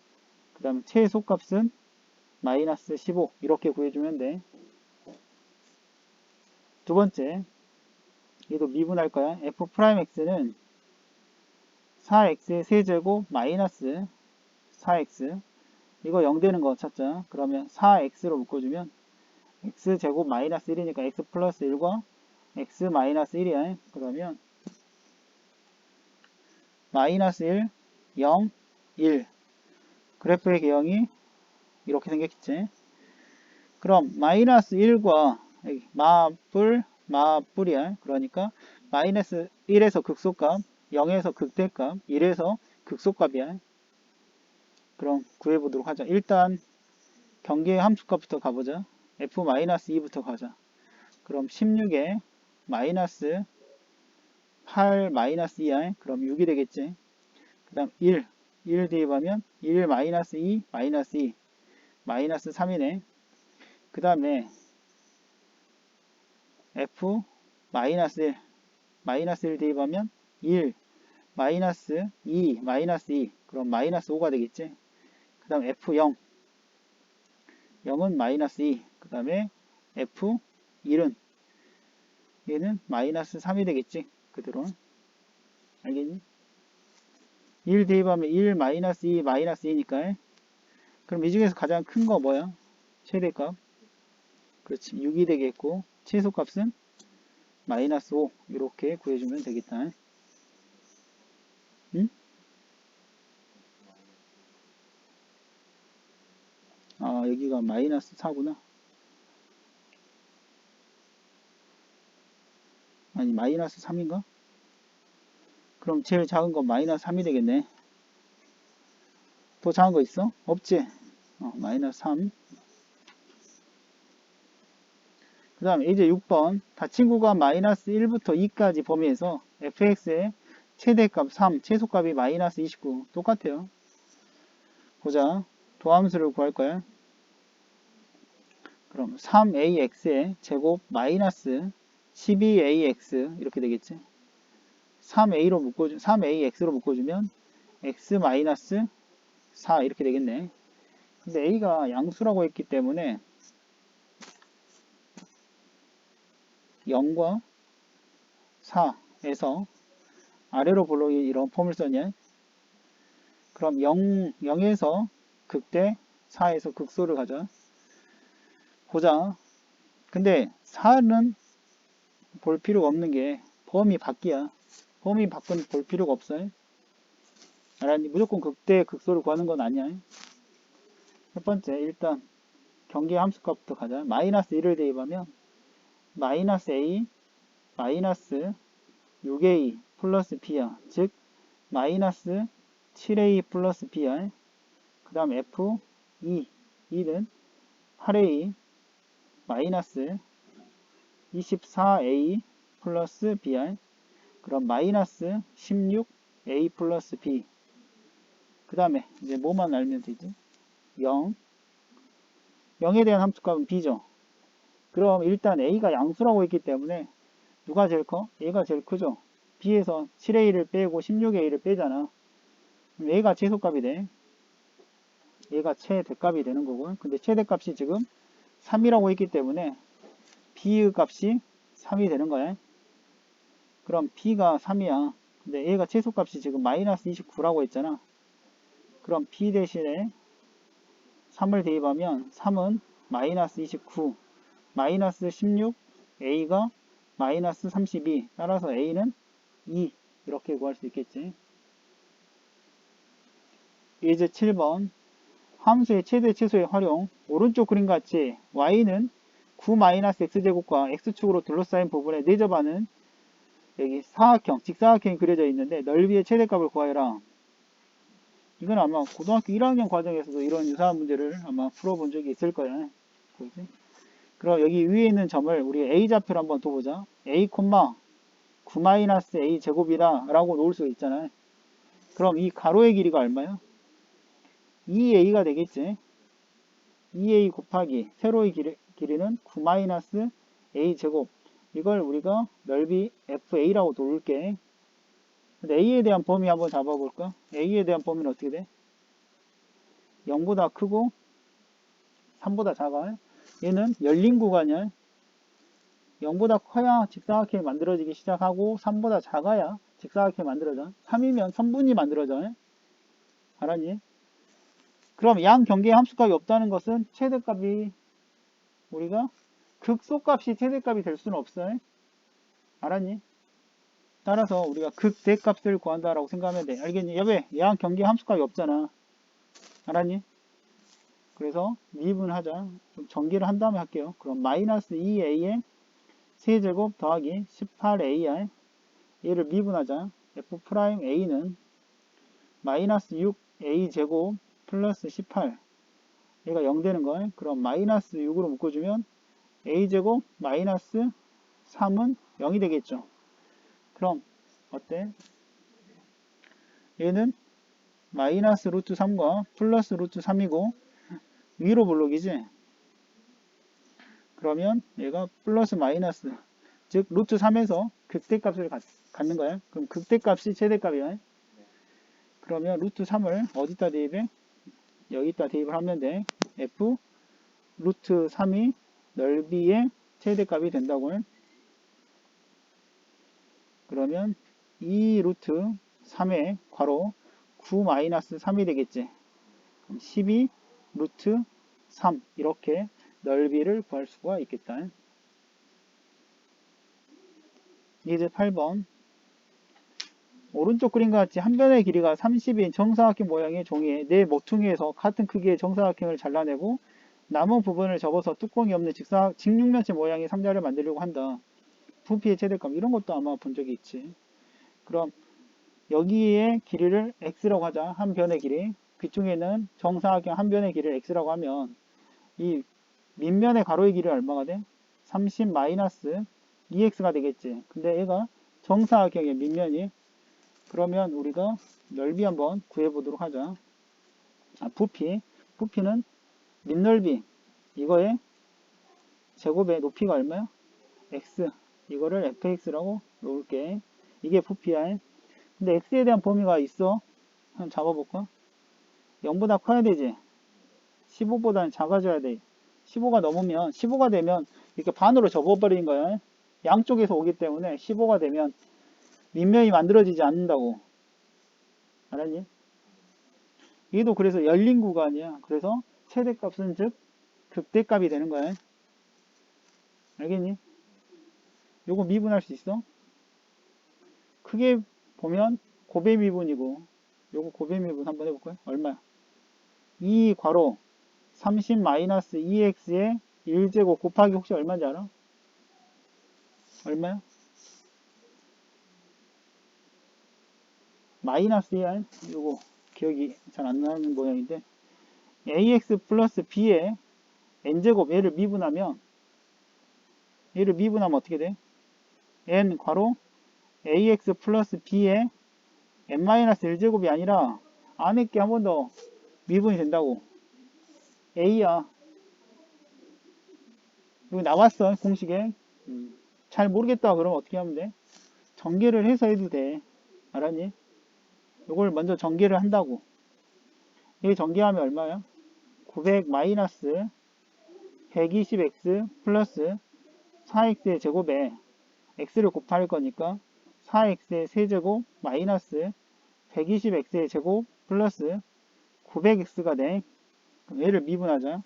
그 다음에 최소값은 마이너스 15 이렇게 구해주면 돼. 두 번째 얘도 미분할 거야. f'x는 4x의 세제곱 마이너스 4x 이거 0 되는 거 찾자. 그러면 4x로 묶어주면 x제곱 마이너스 1이니까 x 플러스 1과 x 마이너스 1이야. 그러면 마이너스 1, 0, 1 그래프의 개형이 이렇게 생겼겠지. 그럼 마이너스 1과 마뿔이야. 그러니까 마이너스 1에서 극소값 0에서 극대값 1에서 극소값이야. 그럼 구해보도록 하자. 일단 경계의 함수값부터 가보자. f-2부터 가자. 그럼 16에 마이너스 8 마이너스 2야. 그럼 6이 되겠지. 그 다음 1 대입하면 1 마이너스 2 마이너스 2 마이너스 3이네. 그 다음에 f 마이너스 1 마이너스 1 대입하면 1 마이너스 2 마이너스 2 그럼 마이너스 5가 되겠지. 그 다음 f0 0은 마이너스 2 그 다음에 f1은 얘는 마이너스 3이 되겠지. 그대로 알겠니? 1 대입하면 1 마이너스 2 마이너스 2니까 그럼 이 중에서 가장 큰 거 뭐야? 최대값 그렇지 6이 되겠고 최소값은 마이너스 5 이렇게 구해주면 되겠다. 응? 아 여기가 마이너스 4구나. 아니 마이너스 3인가? 그럼 제일 작은 건 마이너스 3이 되겠네. 더 작은 거 있어? 없지? 마이너스 3 그 다음에 이제 6번 닫힌 구간 마이너스 1부터 2까지 범위에서 fx의 최대값 3, 최소값이 마이너스 29 똑같아요. 보자. 도함수를 구할 거야. 그럼 3ax의 제곱 마이너스 12ax 이렇게 되겠지. 3ax로 묶어주면 x 마이너스 4 이렇게 되겠네. 근데 a가 양수라고 했기 때문에 0과 4에서 아래로 볼록이 이런 폼을 썼냐. 그럼 0에서 극대 4에서 극소를 가자. 보자. 근데 4는 볼 필요가 없는 게 범위 밖이야. 범위 밖은 볼 필요가 없어. 알았니? 무조건 극대 극소를 구하는 건 아니야. 첫 번째 일단 경계 함수값부터 가자. 마이너스 1을 대입하면 마이너스 a 마이너스 6a 플러스 b야. 즉 마이너스 7a 플러스 b야. 그 다음 f 2는 8a 마이너스 24a 플러스 br. 그럼 마이너스 16a 플러스 b. 그 다음에 이제 뭐만 알면 되지? 0. 0에 대한 함수값은 b죠. 그럼 일단 a가 양수라고 했기 때문에 누가 제일 커? a가 제일 크죠. b에서 7a를 빼고 16a를 빼잖아. 그럼 a가 최소값이 돼. 얘가 최대값이 되는 거고. 근데 최대값이 지금 3이라고 했기 때문에 b의 값이 3이 되는 거야. 그럼 b가 3이야. 근데 얘가 최소값이 지금 마이너스 29라고 했잖아. 그럼 b 대신에 3을 대입하면 3은 마이너스 29, 마이너스 16, a가 마이너스 32. 따라서 a는 2 이렇게 구할 수 있겠지. 이제 7번 함수의 최대 최소의 활용. 오른쪽 그림 같이 y는 9-x제곱과 x축으로 둘러싸인 부분에 내접하는 여기 사각형, 직사각형이 그려져 있는데 넓이의 최대값을 구하여라. 이건 아마 고등학교 1학년 과정에서도 이런 유사한 문제를 아마 풀어본 적이 있을 거야. 그렇지? 그럼 여기 위에 있는 점을 우리 a좌표를 한번 둬보자. a, 9-a 제곱이다 라고 놓을 수 있잖아요. 그럼 이 가로의 길이가 얼마야? 2a가 되겠지. 2a 곱하기 세로의 길이는 9-a 제곱. 이걸 우리가 넓이 fa라고 놓을게. 근데 a에 대한 범위 한번 잡아볼까? a에 대한 범위는 어떻게 돼? 0보다 크고 3보다 작아. 얘는 열린 구간이야. 0보다 커야 직사각형이 만들어지기 시작하고 3보다 작아야 직사각형이 만들어져. 3이면 선분이 만들어져. 알았니? 그럼 양 경계에 함수값이 없다는 것은 최대값이 우리가 극소값이 최대값이 될 수는 없어요. 알았니? 따라서 우리가 극대값을 구한다라고 생각하면 돼. 알겠니? 왜? 양 경계에 함수값이 없잖아. 알았니? 그래서 미분하자. 좀 전개를 한 다음에 할게요. 그럼 마이너스 2a의 세제곱 더하기 18ar 얘를 미분하자. f'a는 마이너스 6a 제곱 플러스 18 얘가 0 되는 거야. 그럼 마이너스 6으로 묶어주면 a 제곱 마이너스 3은 0이 되겠죠. 그럼 어때? 얘는 마이너스 루트 3과 플러스 루트 3이고 위로 볼록이지? 그러면 얘가 플러스 마이너스 즉 루트 3에서 극대값을 갖는 거야. 그럼 극대값이 최대값이야. 그러면 루트 3을 어디다 대입해? 여기다 대입을 하면 돼. f 루트 3이 넓이의 최대값이 된다고 해. 그러면 2 루트 3의 괄호 9-3이 되겠지. 그럼 12 루트 3 이렇게 넓이를 구할 수가 있겠다. 이제 8번 오른쪽 그림과 같이 한 변의 길이가 30인 정사각형 모양의 종이에 네 모퉁이에서 같은 크기의 정사각형을 잘라내고 남은 부분을 접어서 뚜껑이 없는 직육면체 모양의 상자를 만들려고 한다. 부피의 최대값 이런 것도 아마 본 적이 있지. 그럼 여기에 길이를 x라고 하자. 한 변의 길이. 귀중에는 정사각형 한 변의 길이를 x라고 하면 이 밑면의 가로의 길이 얼마가 돼? 30 마이너스 2x가 되겠지. 근데 얘가 정사각형의 밑면이. 그러면 우리가 넓이 한번 구해보도록 하자. 부피는 밑넓이 이거의 제곱의 높이가 얼마야? x. 이거를 fx라고 놓을게. 이게 부피야. 근데 x에 대한 범위가 있어. 한번 잡아볼까? 0보다 커야 되지. 15보다는 작아져야 돼. 15가 넘으면 15가 되면 이렇게 반으로 접어버리는 거야. 양쪽에서 오기 때문에 15가 되면 밑면이 만들어지지 않는다고. 알았니? 얘도 그래서 열린 구간이야. 그래서 최대값은 즉 극대값이 되는 거야. 알겠니? 요거 미분할 수 있어? 크게 보면 고배 미분이고, 요거 고배 미분 한번 해볼까요? 얼마야? 2 괄호 30 마이너스 2x의 1제곱 곱하기 혹시 얼마인지 알아? 얼마야? 마이너스 2야. 요거 기억이 잘 안 나는 모양인데, ax 플러스 b의 n제곱 얘를 미분하면 어떻게 돼? n 괄호 ax 플러스 b의 n-1제곱이 아니라 안에 게 한 번 더 미분이 된다고. a야. 여기 나왔어 공식에. 잘 모르겠다 그러면 어떻게 하면 돼? 전개를 해서 해도 돼. 알았니? 이걸 먼저 전개를 한다고. 이게 전개하면 얼마야? 900 마이너스 120x 플러스 4x의 제곱에 x를 곱할 거니까 4x의 세제곱 마이너스 120x의 제곱 플러스 900x가 돼. 그럼 얘를 미분하자.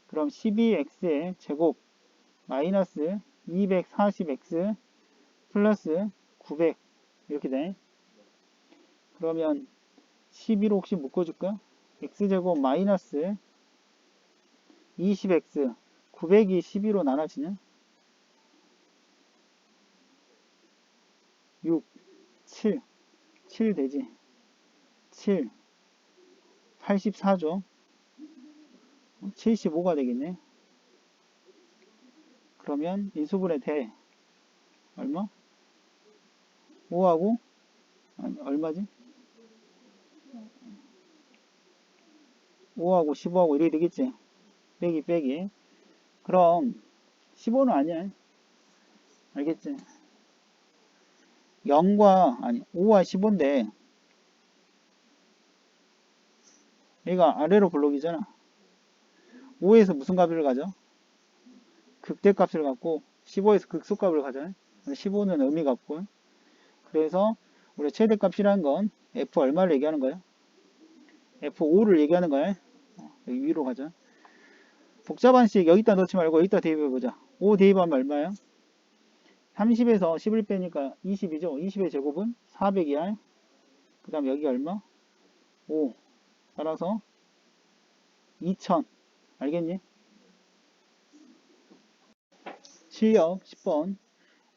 그럼 12x의 제곱 마이너스 240x 플러스 900 이렇게 돼. 그러면 11로 혹시 묶어줄까? x제곱 마이너스 20x 900이 12로 나눠지냐? 6 7 되지. 7 84죠. 75가 되겠네. 그러면 인수분해 대 얼마? 5하고 아니, 얼마지? 5하고 15하고 이렇게 되겠지. 빼기 그럼 15는 아니야. 알겠지? 0과 아니 5와 15인데 얘가 아래로 블록이잖아. 5에서 무슨 값을 가져? 극대값을 갖고 15에서 극소값을 가잖아. 15는 의미가 없고. 그래서 우리 최대값이라는 건 f 얼마를 얘기하는 거야? f5를 얘기하는 거야. 여기 위로 가자. 복잡한 식 여기다 넣지 말고 여기다 대입해보자. 5 대입하면 얼마야? 30에서 10을 빼니까 20이죠. 20의 제곱은 400이야. 그 다음 여기 얼마? 5. 따라서 2000. 알겠니? 실력 10번.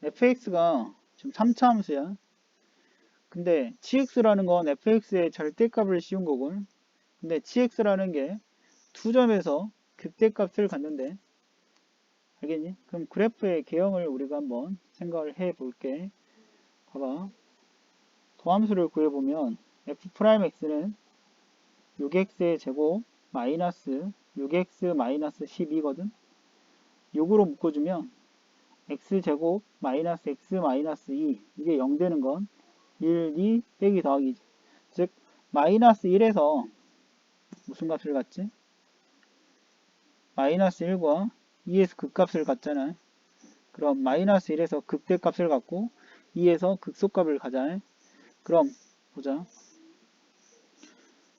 fx가 지금 3차 함수야. 근데 gx라는 건 fx의 절대값을 씌운 거고, 근데 gx라는 게 두 점에서 극대값을 갖는데, 알겠니? 그럼 그래프의 개형을 우리가 한번 생각을 해 볼게. 봐봐. 도함수를 구해보면 f'x는 6x의 제곱 마이너스 6x 마이너스 12거든. 6으로 묶어주면 x제곱 마이너스 x 마이너스 2 이게 0 되는 건 1, 2 빼기 더하기지. 즉 마이너스 1에서 무슨 값을 갖지? 마이너스 1과 2에서 극값을 갖잖아. 그럼 마이너스 1에서 극대값을 갖고 2에서 극소값을 가자. 그럼 보자.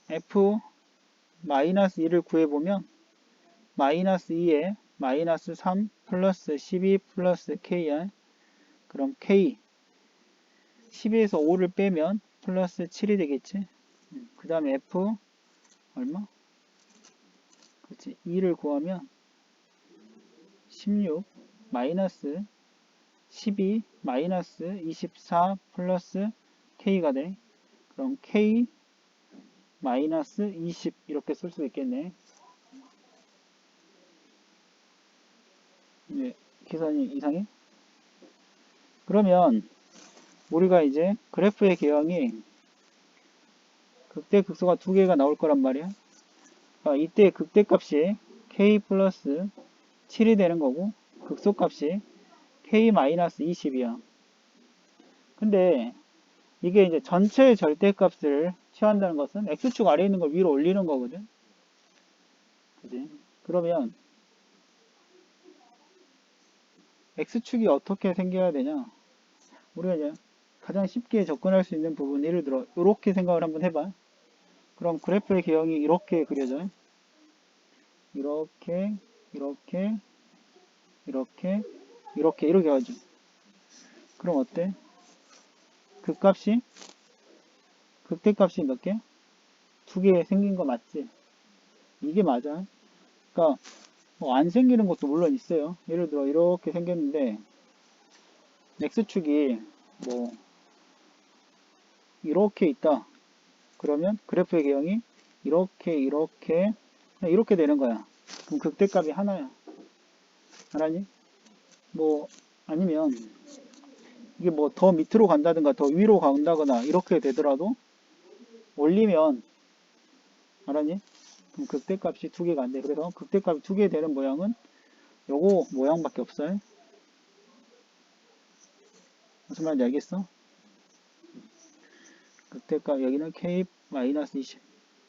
f 마이너스 2를 구해보면 마이너스 2에 마이너스 3 플러스 12 플러스 k야. 그럼 k 12에서 5를 빼면 플러스 7이 되겠지. 그 다음에 f 얼마? 그렇지. 2를 구하면 16 마이너스 12 마이너스 24 플러스 k가 돼. 그럼 k 마이너스 20 이렇게 쓸 수 있겠네. 네. 계산이 이상해? 그러면 우리가 이제 그래프의 개형이 극대 극소가 두 개가 나올 거란 말이야. 그러니까 이때 극대값이 k 플러스 7이 되는 거고 극소값이 k 마이너스 20이야. 근데 이게 이제 전체 절대값을 취한다는 것은 x축 아래에 있는 걸 위로 올리는 거거든. 그지? 그러면 x축이 어떻게 생겨야 되냐? 우리가 이제 가장 쉽게 접근할 수 있는 부분, 예를 들어 이렇게 생각을 한번 해봐. 그럼 그래프의 개형이 이렇게 그려져. 이렇게, 이렇게, 이렇게, 이렇게 가지고. 그럼 어때? 극값이, 극대값이 몇 개? 두 개 생긴 거 맞지? 이게 맞아. 그러니까 뭐 안 생기는 것도 물론 있어요. 예를 들어 이렇게 생겼는데 x축이 뭐 이렇게 있다. 그러면 그래프의 개형이 이렇게 되는 거야. 그럼 극대값이 하나야. 알았니? 뭐 아니면 이게 뭐 더 밑으로 간다든가 더 위로 간다거나 이렇게 되더라도 올리면 알았니? 그럼 극대값이 두 개가 안 돼. 그래서 극대값이 두 개 되는 모양은 요거 모양밖에 없어요. 무슨 말인지 알겠어? 극대값 여기는 k-20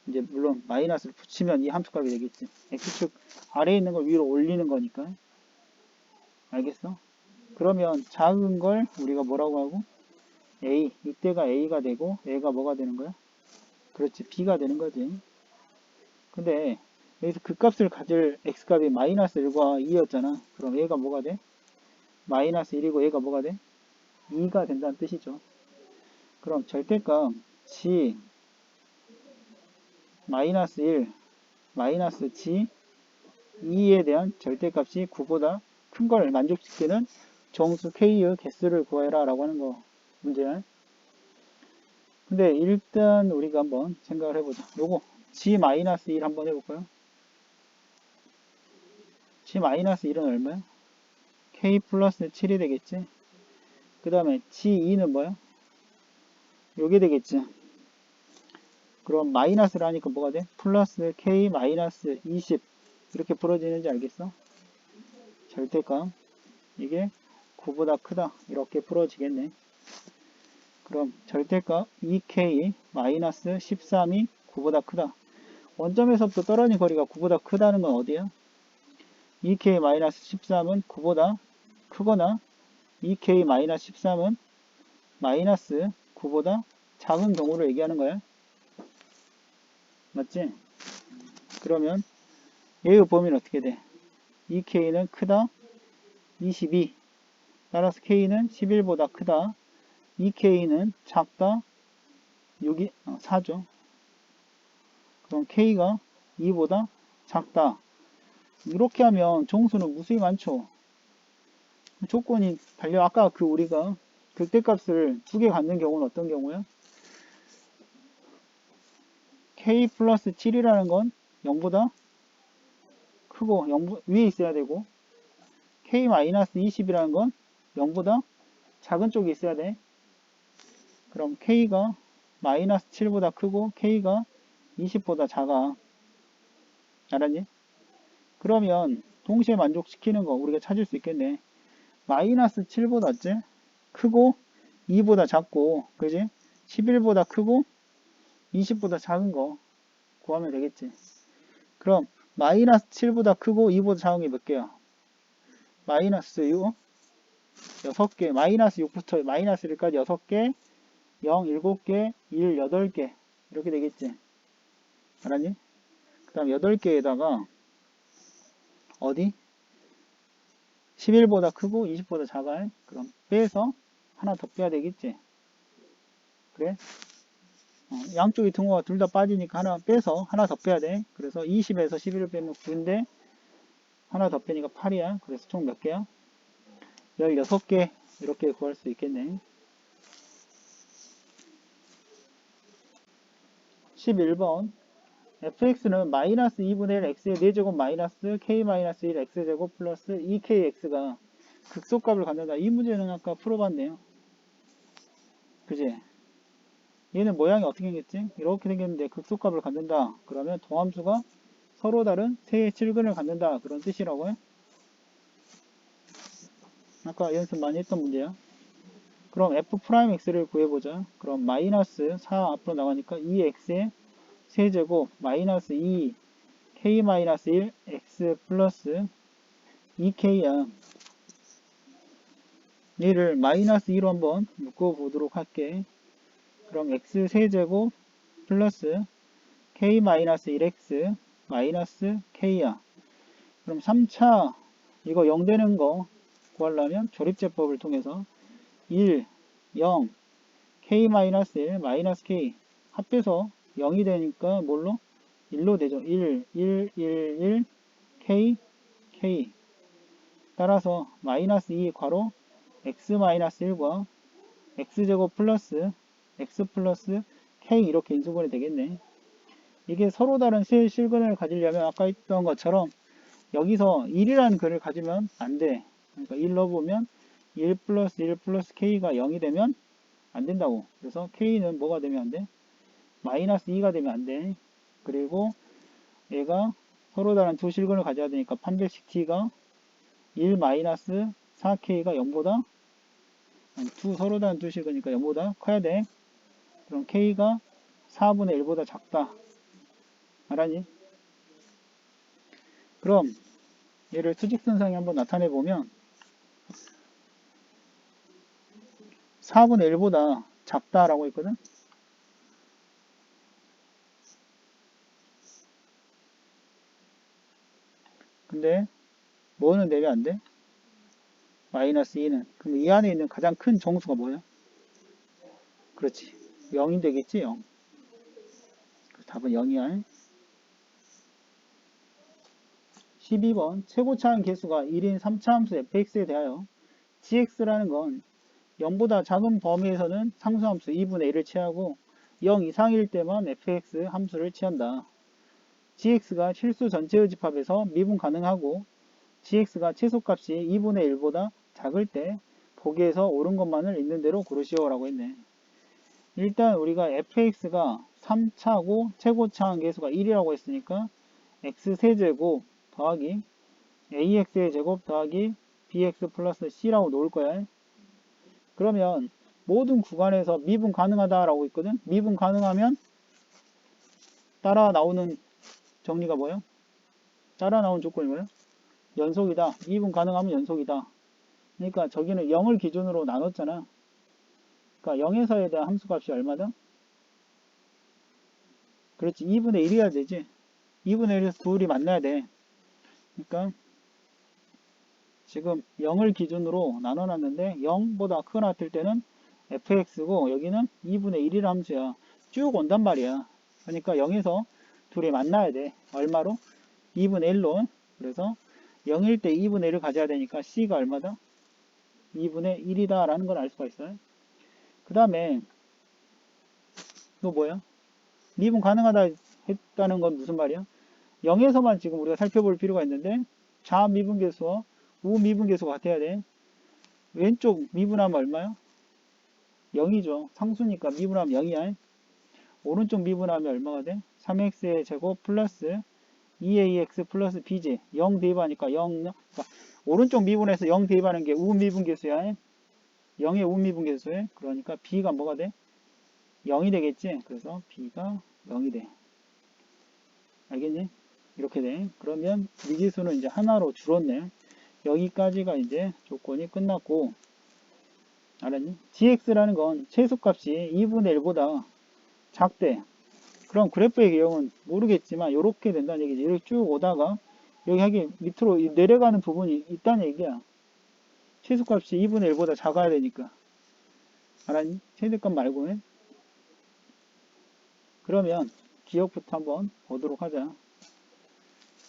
이제 물론 마이너스를 붙이면 이 함수값이 되겠지. x축 아래에 있는 걸 위로 올리는 거니까. 알겠어? 그러면 작은 걸 우리가 뭐라고 하고? a 이때가 a가 되고 얘가 뭐가 되는 거야? 그렇지, b가 되는 거지. 근데 여기서 그 값을 가질 x값이 마이너스 1과 2였잖아. 그럼 얘가 뭐가 돼? 마이너스 1이고 얘가 뭐가 돼? 2가 된다는 뜻이죠. 그럼 절대값 g 마이너스 1 마이너스 g 2에 대한 절대값이 9보다 큰 걸 만족시키는 정수 k의 개수를 구해라 라고 하는 거 문제야. 근데 일단 우리가 한번 생각을 해보자. 요거 g-1 한번 해볼까요? g-1은 얼마야? k 플러스 7이 되겠지. 그 다음에 g2는 뭐야? 요게 되겠지. 그럼 마이너스를 하니까 뭐가 돼? 플러스 k 마이너스 20 이렇게 풀어지는지 알겠어? 절대값 이게 9보다 크다 이렇게 풀어지겠네. 그럼 절대값 2k 마이너스 13이 9보다 크다. 원점에서부터 떨어진 거리가 9보다 크다는 건 어디야? 2k 마이너스 13은 9보다 크거나 2k 마이너스 13은 마이너스 9보다 작은 경우를 얘기하는 거야. 맞지? 그러면 얘의 범위는 어떻게 돼? 2k는 크다 22 따라서 k는 11보다 크다 2k는 작다 6이 4죠. 그럼 k가 2보다 작다. 이렇게 하면 정수는 무수히 많죠. 조건이 달려. 아까 그 우리가 극대값을 두 개 갖는 경우는 어떤 경우야? k 플러스 7이라는 건 0보다 크고 0 위에 있어야 되고 k 마이너스 20이라는 건 0보다 작은 쪽에 있어야 돼. 그럼 k가 마이너스 7보다 크고 k가 20보다 작아. 알았니? 그러면 동시에 만족시키는 거 우리가 찾을 수 있겠네. 마이너스 7보다 크고 2보다 작고 그지? 11보다 크고 20보다 작은 거 구하면 되겠지. 그럼 마이너스 7보다 크고 2보다 작은 게 몇 개야? 마이너스 6 6개 마이너스 6부터 마이너스 1까지 6개 0 7개 1 8개 이렇게 되겠지. 알았니? 그 다음 8개에다가 어디? 11보다 크고 20보다 작아. 그럼 빼서 하나 더 빼야 되겠지. 그래? 양쪽이 등호가 둘 다 빠지니까 하나 빼서 하나 더 빼야 돼. 그래서 20에서 11을 빼면 9인데 하나 더 빼니까 8이야. 그래서 총 몇 개야? 16개 이렇게 구할 수 있겠네. 11번 fx는 마이너스 2분의 1 x의 4제곱 마이너스 k 마이너스 1 x제곱 플러스 2kx가 극소값을 갖는다. 이 문제는 아까 풀어봤네요. 그지? 얘는 모양이 어떻게 생겼지? 이렇게 생겼는데 극소값을 갖는다. 그러면 도함수가 서로 다른 세의 실근을 갖는다. 그런 뜻이라고요. 아까 연습 많이 했던 문제야. 그럼 f'x를 구해보자. 그럼 마이너스 4 앞으로 나가니까 2x의 세제곱 마이너스 2 k-1 x 플러스 2k야. 얘를 마이너스 2로 한번 묶어보도록 할게. 그럼 x 세제곱 플러스 k-1x 마이너스 k야. 그럼 3차 이거 0 되는 거 구하려면 조립제법을 통해서 1, 0, k-1, 마이너스 k 합해서 0이 되니까 뭘로? 1로 되죠. 1, 1, 1, 1, k, k 따라서 마이너스 2 괄호 x 마이너스 1과 x제곱 플러스 x 플러스 k 이렇게 인수분해 되겠네. 이게 서로 다른 실근을 가지려면 아까 했던 것처럼 여기서 1이라는 글을 가지면 안 돼. 그러니까 1 넣어보면 1 플러스 1 플러스 k가 0이 되면 안 된다고. 그래서 k는 뭐가 되면 안 돼? 마이너스 2가 되면 안 돼. 그리고 얘가 서로 다른 두 실근을 가져야 되니까 판별식 t가 1 마이너스 4k가 0보다 서로 다른 두 실근이니까 0보다 커야 돼. 그럼 k가 4분의 1보다 작다. 알았니? 그럼 얘를 수직선상에 한번 나타내 보면 4분의 1보다 작다라고 했거든. 근데 뭐는 내면 안 돼? 마이너스 2는. 그럼 이 안에 있는 가장 큰 정수가 뭐야? 그렇지. 0이 되겠지? 0. 답은 0이야. 12번 최고차항 개수가 1인 3차 함수 fx에 대하여 gx라는 건 0보다 작은 범위에서는 상수함수 2분의 1을 취하고 0 이상일 때만 fx 함수를 취한다. gx가 실수 전체의 집합에서 미분 가능하고 gx가 최소값이 2분의 1보다 작을 때 보기에서 옳은 것만을 있는 대로 고르시오 라고 했네. 일단 우리가 fx가 3차고 최고차항 계수가 1이라고 했으니까 x세제곱 더하기 ax의 제곱 더하기 bx 플러스 c라고 놓을 거야. 그러면 모든 구간에서 미분 가능하다라고 있거든. 미분 가능하면 따라 나오는 정리가 뭐야? 따라 나오는 조건이 뭐야? 연속이다. 미분 가능하면 연속이다. 그러니까 저기는 0을 기준으로 나눴잖아. 그러니까 0에서에 대한 함수값이 얼마다? 그렇지. 2분의 1이어야 되지. 2분의 1에서 둘이 만나야 돼. 그러니까 지금 0을 기준으로 나눠놨는데 0보다 크거나 같을 때는 fx고 여기는 2분의 1이라 함수야. 쭉 온단 말이야. 그러니까 0에서 둘이 만나야 돼. 얼마로? 2분의 1로. 그래서 0일 때 2분의 1을 가져야 되니까 c가 얼마다? 2분의 1이다 라는 걸 알 수가 있어요. 그 다음에 또 뭐야? 미분 가능하다 했다는 건 무슨 말이야? 0에서만 지금 우리가 살펴볼 필요가 있는데 좌미분계수와 우미분계수가 같아야 돼. 왼쪽 미분하면 얼마야? 0이죠. 상수니까 미분하면 0이야. 오른쪽 미분하면 얼마가 돼? 3x의 제곱 플러스 2ax 플러스 b지. 0 대입하니까 0. 그러니까 오른쪽 미분에서 0 대입하는 게 우미분계수야. 0의 우미분계수에. 그러니까 b가 뭐가 돼? 0이 되겠지. 그래서 b가 0이 돼. 알겠니? 이렇게 돼. 그러면 미지수는 이제 하나로 줄었네. 여기까지가 이제 조건이 끝났고, 알았니? gx라는 건 최소값이 2분의 1보다 작대. 그럼 그래프의 개형은 모르겠지만 이렇게 된다는 얘기지. 이렇게 쭉 오다가 여기 하기 밑으로 내려가는 부분이 있다는 얘기야. 최소값이 2분의 1보다 작아야 되니까. 알았니? 최대값 말고는. 그러면 기억부터 한번 보도록 하자.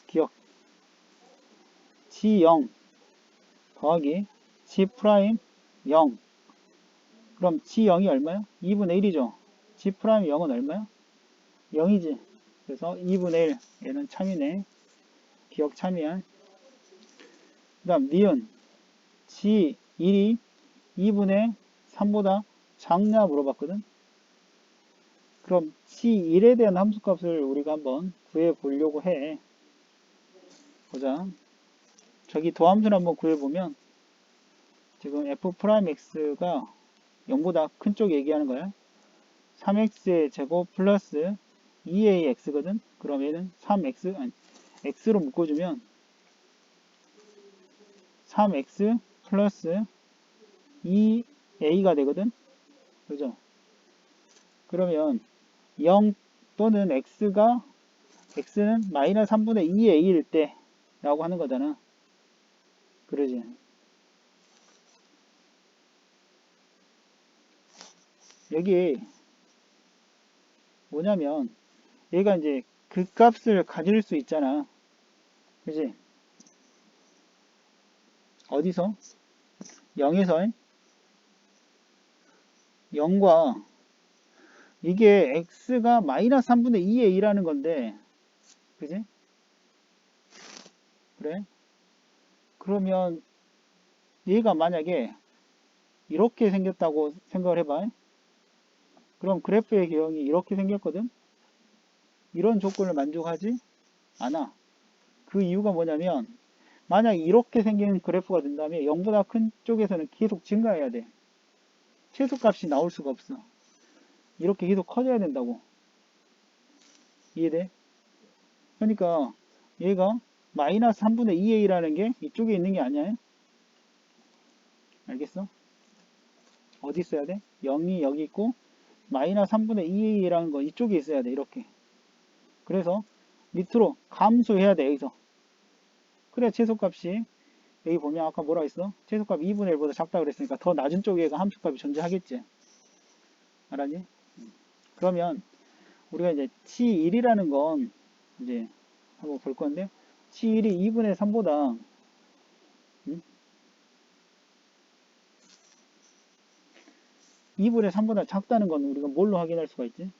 기억. G0 더하기 G 프라임 0. 그럼 G0이 얼마야? 2분의 1이죠. G 프라임 0은 얼마야? 0이지. 그래서 2분의 1. 얘는 참이네. 기억 참이야. 그 다음 니은. G1이 2분의 3보다 작냐 물어봤거든. 그럼 G1에 대한 함수값을 우리가 한번 구해 보려고 해. 보자. 저기 도함수를 한번 구해보면 지금 f'x가 0보다 큰 쪽 얘기하는 거야. 3x의 제곱 플러스 2ax거든. 그럼 얘는 3x, 아니, x로 묶어주면 3x 플러스 2a가 되거든. 그죠? 그러면 0 또는 x는 마이너스 3분의 2a일 때 라고 하는 거잖아. 그러지? 여기 뭐냐면 얘가 이제 그 값을 가질 수 있잖아. 그지? 어디서? 0에서 0과 이게 x가 마이너스 3분의 2a라는 건데, 그지? 그래? 그러면 얘가 만약에 이렇게 생겼다고 생각을 해봐. 그럼 그래프의 개형이 이렇게 생겼거든? 이런 조건을 만족하지 않아. 그 이유가 뭐냐면 만약 이렇게 생긴 그래프가 된다면 0보다 큰 쪽에서는 계속 증가해야 돼. 최소값이 나올 수가 없어. 이렇게 계속 커져야 된다고. 이해돼? 그러니까 얘가 마이너스 3분의 2a라는 게 이쪽에 있는 게 아니야. 알겠어? 어디 있어야 돼? 0이 여기 있고 마이너스 3분의 2a라는 거 이쪽에 있어야 돼. 이렇게. 그래서 밑으로 감소해야 돼. 여기서. 그래 최소값이 여기 보면 아까 뭐라 했어? 최소값 2분의 1보다 작다 그랬으니까 더 낮은 쪽에가 함수값이 존재하겠지. 알았니? 그러면 우리가 이제 C1이라는 건 이제 한번 볼 건데 C1이 2분의 3보다 2분의 3보다 작다는 건 우리가 뭘로 확인할 수가 있지?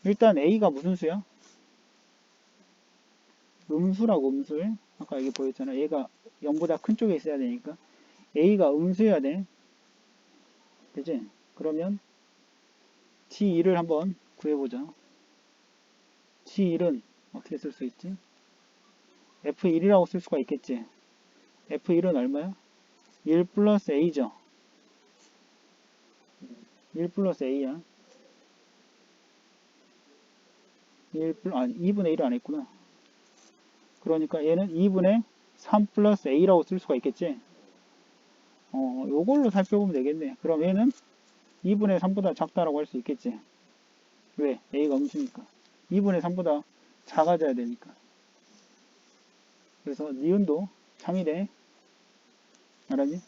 일단 A가 무슨 수야? 음수라고 음수. 아까 여기 보였잖아. 얘가 0보다 큰 쪽에 있어야 되니까 A가 음수여야 돼. 그치? 그러면 G1을 한번 구해보자. G1은 어떻게 쓸 수 있지? F1이라고 쓸 수가 있겠지. F1은 얼마야? 1 플러스 A죠. 1 플러스 A야. 아니, 2분의 1을 안 했구나. 그러니까 얘는 2분의 3 플러스 A라고 쓸 수가 있겠지. 요걸로 살펴보면 되겠네. 그럼 얘는 2분의 3보다 작다라고 할 수 있겠지. 왜? A가 음수니까. 2분의 3보다 작아져야 되니까. 그래서 니은도 참이래. 알았니?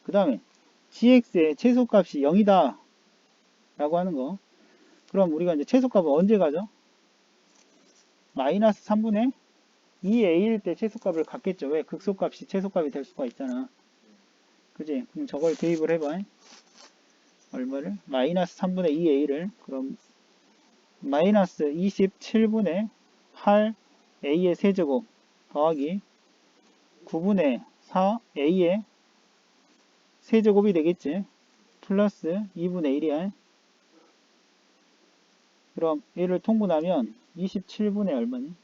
그 다음에 gx의 최소값이 0이다 라고 하는 거. 그럼 우리가 이제 최소값은 언제 가죠? 마이너스 3분의 2a일 때 최소값을 갖겠죠. 왜? 극소값이 최소값이 될 수가 있잖아. 그지? 그럼 저걸 대입을 해봐. 얼마를? 마이너스 3분의 2a를 그럼 마이너스 27분의 8a의 세제곱 더하기 9분의 4a의 세제곱이 되겠지. 플러스 2분의 1이야. 그럼 얘를 통분하면 27분의 얼마니?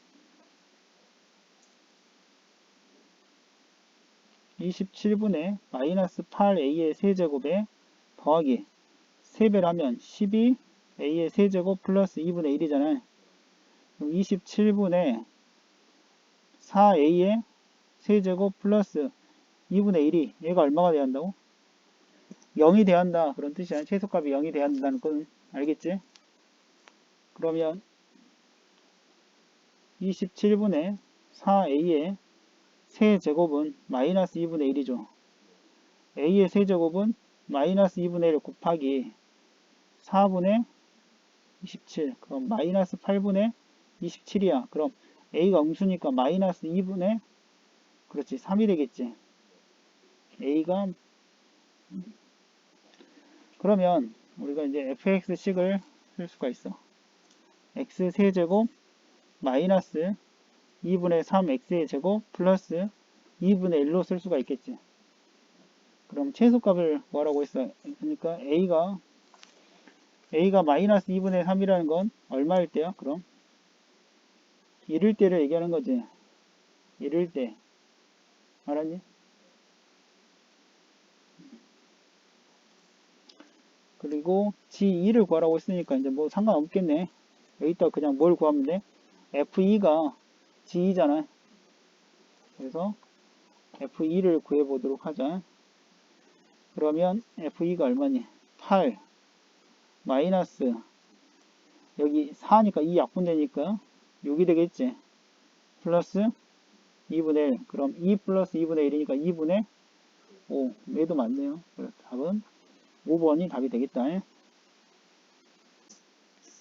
27분의 마이너스 8a의 세제곱에 더하기 3배를 하면 12a의 세제곱 플러스 2분의 1이잖아요. 그럼 27분의 4a의 세제곱 플러스 2분의 1이 얘가 얼마가 돼야 한다고? 0이 돼야 한다. 그런 뜻이야. 최소값이 0이 돼야 한다는 건 알겠지? 그러면 27분의 4a의 세제곱은 마이너스 2분의 1이죠. a의 세제곱은 마이너스 2분의 1 곱하기 4분의 27. 그럼 마이너스 8분의 27이야. 그럼 a가 음수니까 마이너스 2분의 그렇지 3이 되겠지. a가 그러면 우리가 이제 fx식을 쓸 수가 있어. x 세제곱 마이너스 2분의 3x의 제곱 플러스 2분의 1로 쓸 수가 있겠지. 그럼 최소값을 뭐라고 했어? 그러니까 a가 마이너스 2분의 3이라는 건 얼마일 때야? 그럼 1일 때를 얘기하는 거지. 1일 때. 알았니? 그리고 G2를 구하라고 했으니까 이제 뭐 상관없겠네. 여기다 그냥 뭘 구하면 돼? F2가 G2잖아. 그래서 F2를 구해보도록 하자. 그러면 F2가 얼마니? 8 마이너스 여기 4니까 2 약분되니까 6이 되겠지. 플러스 2분의 1. 그럼 2 플러스 2분의 1이니까 2분의 5. 얘도 맞네요. 그래서 답은 5번이 답이 되겠다.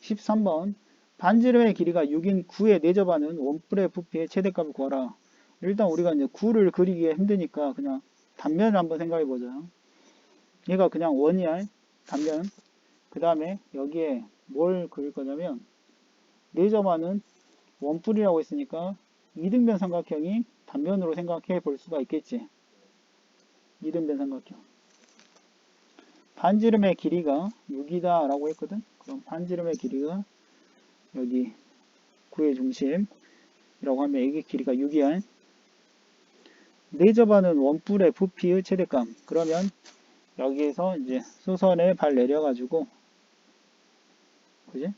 13번. 반지름의 길이가 6인 9의 4접하는 원뿔의 부피의 최대값을 구하라. 일단 우리가 이제 9를 그리기가 힘드니까 그냥 단면을 한번 생각해 보자. 얘가 그냥 원이야. 단면. 그 다음에 여기에 뭘 그릴 거냐면 4점하는 원뿔이라고 했으니까 이등변 삼각형이 단면으로 생각해 볼 수가 있겠지. 이등변 삼각형. 반지름의 길이가 6이다 라고 했거든. 그럼 반지름의 길이가 여기 9의 중심이라고 하면 이게 길이가 6이야. 4접하는 원뿔의 부피의 최대값. 그러면 여기에서 이제 수선에 발 내려가지고 그지?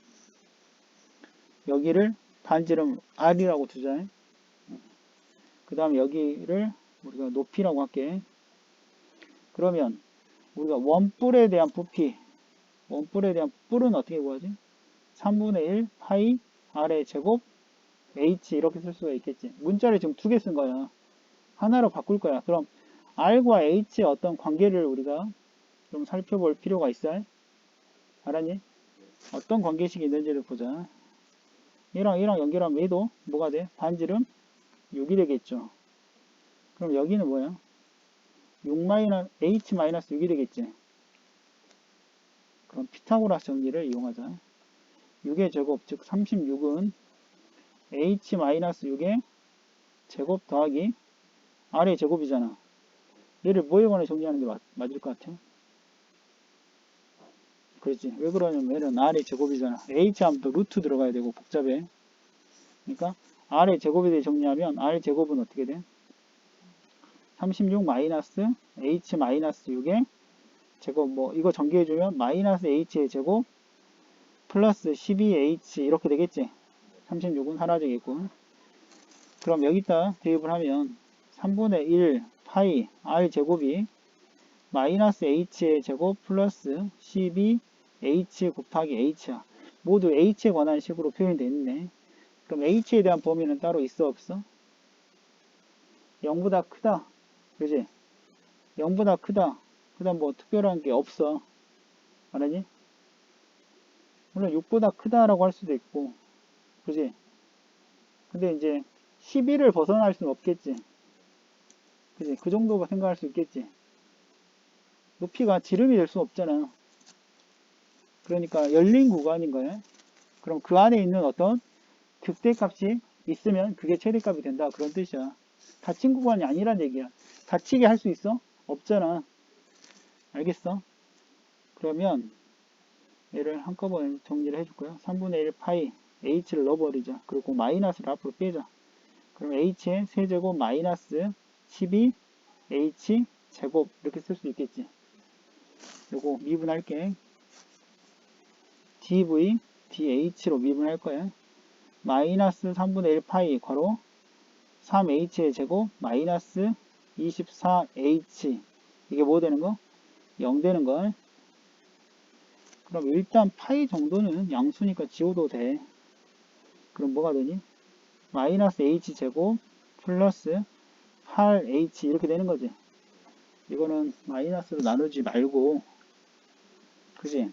여기를 반지름 R이라고 두자. 그 다음에 여기를 우리가 높이라고 할게. 그러면 우리가 원뿔에 대한 부피, 원뿔에 대한 뿔은 어떻게 구하지? 3분의 1 파이 R의 제곱 H 이렇게 쓸 수가 있겠지. 문자를 지금 2개 쓴 거야. 하나로 바꿀 거야. 그럼 R과 H의 어떤 관계를 우리가 좀 살펴볼 필요가 있어. 알았니? 어떤 관계식이 있는지를 보자. 얘랑 연결하면 얘도 뭐가 돼? 반지름 6이 되겠죠. 그럼 여기는 뭐야? 6-H-6이 되겠지. 그럼 피타고라스 정리를 이용하자. 6의 제곱, 즉 36은 H-6의 제곱 더하기 R의 제곱이잖아. 얘를 뭐에 관해 정리하는 게 맞을 것 같아? 그렇지. 왜 그러냐면 얘는 R의 제곱이잖아. H 하면 또 루트 들어가야 되고 복잡해. 그러니까 R의 제곱에 대해 정리하면 R의 제곱은 어떻게 돼? 36 마이너스 H 마이너스 6의 제곱 뭐 이거 전개해주면 마이너스 H의 제곱 플러스 12H 이렇게 되겠지. 36은 사라지겠고. 그럼 여기다 대입을 하면 3분의 1 파이 R 제곱이 마이너스 H의 제곱 플러스 12H 곱하기 H야. 모두 H에 관한 식으로 표현이 되어 있네. 그럼 H에 대한 범위는 따로 있어 없어? 0보다 크다. 그지? 0보다 크다. 그 다음 뭐 특별한 게 없어. 알았니? 물론 6보다 크다라고 할 수도 있고. 그지? 근데 이제 12를 벗어날 수는 없겠지. 그지? 그 정도가 생각할 수 있겠지. 높이가 지름이 될 수 없잖아. 그러니까 열린 구간인 거야. 그럼 그 안에 있는 어떤 극대값이 있으면 그게 최대값이 된다. 그런 뜻이야. 닫힌 구간이 아니란 얘기야. 닫히게 할 수 있어? 없잖아. 알겠어? 그러면 얘를 한꺼번에 정리를 해줄까요? 3분의 1 파이 h를 넣어버리자. 그리고 마이너스를 앞으로 빼자. 그럼 h의 세제곱 마이너스 12 h 제곱 이렇게 쓸 수 있겠지. 요거 미분할게. dv dh로 미분할 거야. 마이너스 3분의 1 파이 괄호 3h의 제곱 마이너스 24h 이게 뭐 되는 거? 0 되는 거. 그럼 일단 파이 정도는 양수니까 지워도 돼. 그럼 뭐가 되니? 마이너스 h 제곱 플러스 8h 이렇게 되는 거지. 이거는 마이너스로 나누지 말고 그지?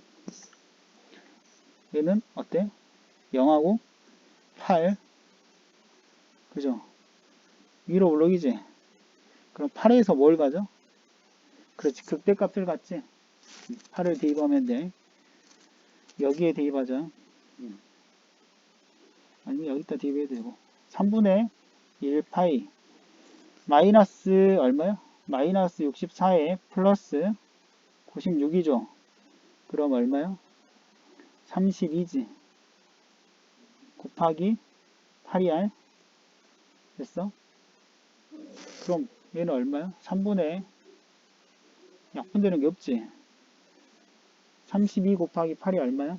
얘는 어때? 0하고 8 그죠? 위로 올라오기지? 그럼 8에서 뭘 가져? 그렇지 극대값을 갖지? 8을 대입하면 돼. 여기에 대입하자. 아니면 여기다 대입해도 되고 3분의 1파이 마이너스 얼마요? 마이너스 64에 플러스 96이죠. 그럼 얼마요? 32지. 곱하기 8이야. 됐어? 그럼 얘는 얼마야? 3분의 약분되는 게 없지. 32 곱하기 8이 얼마야?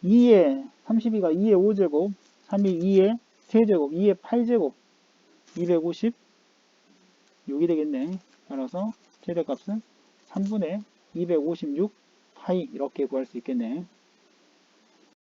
2에 32가 2의 5제곱, 3이 2의 세제곱, 2의 8제곱, 256이 되겠네. 따라서 최대값은 3분의 256 파이 이렇게 구할 수 있겠네.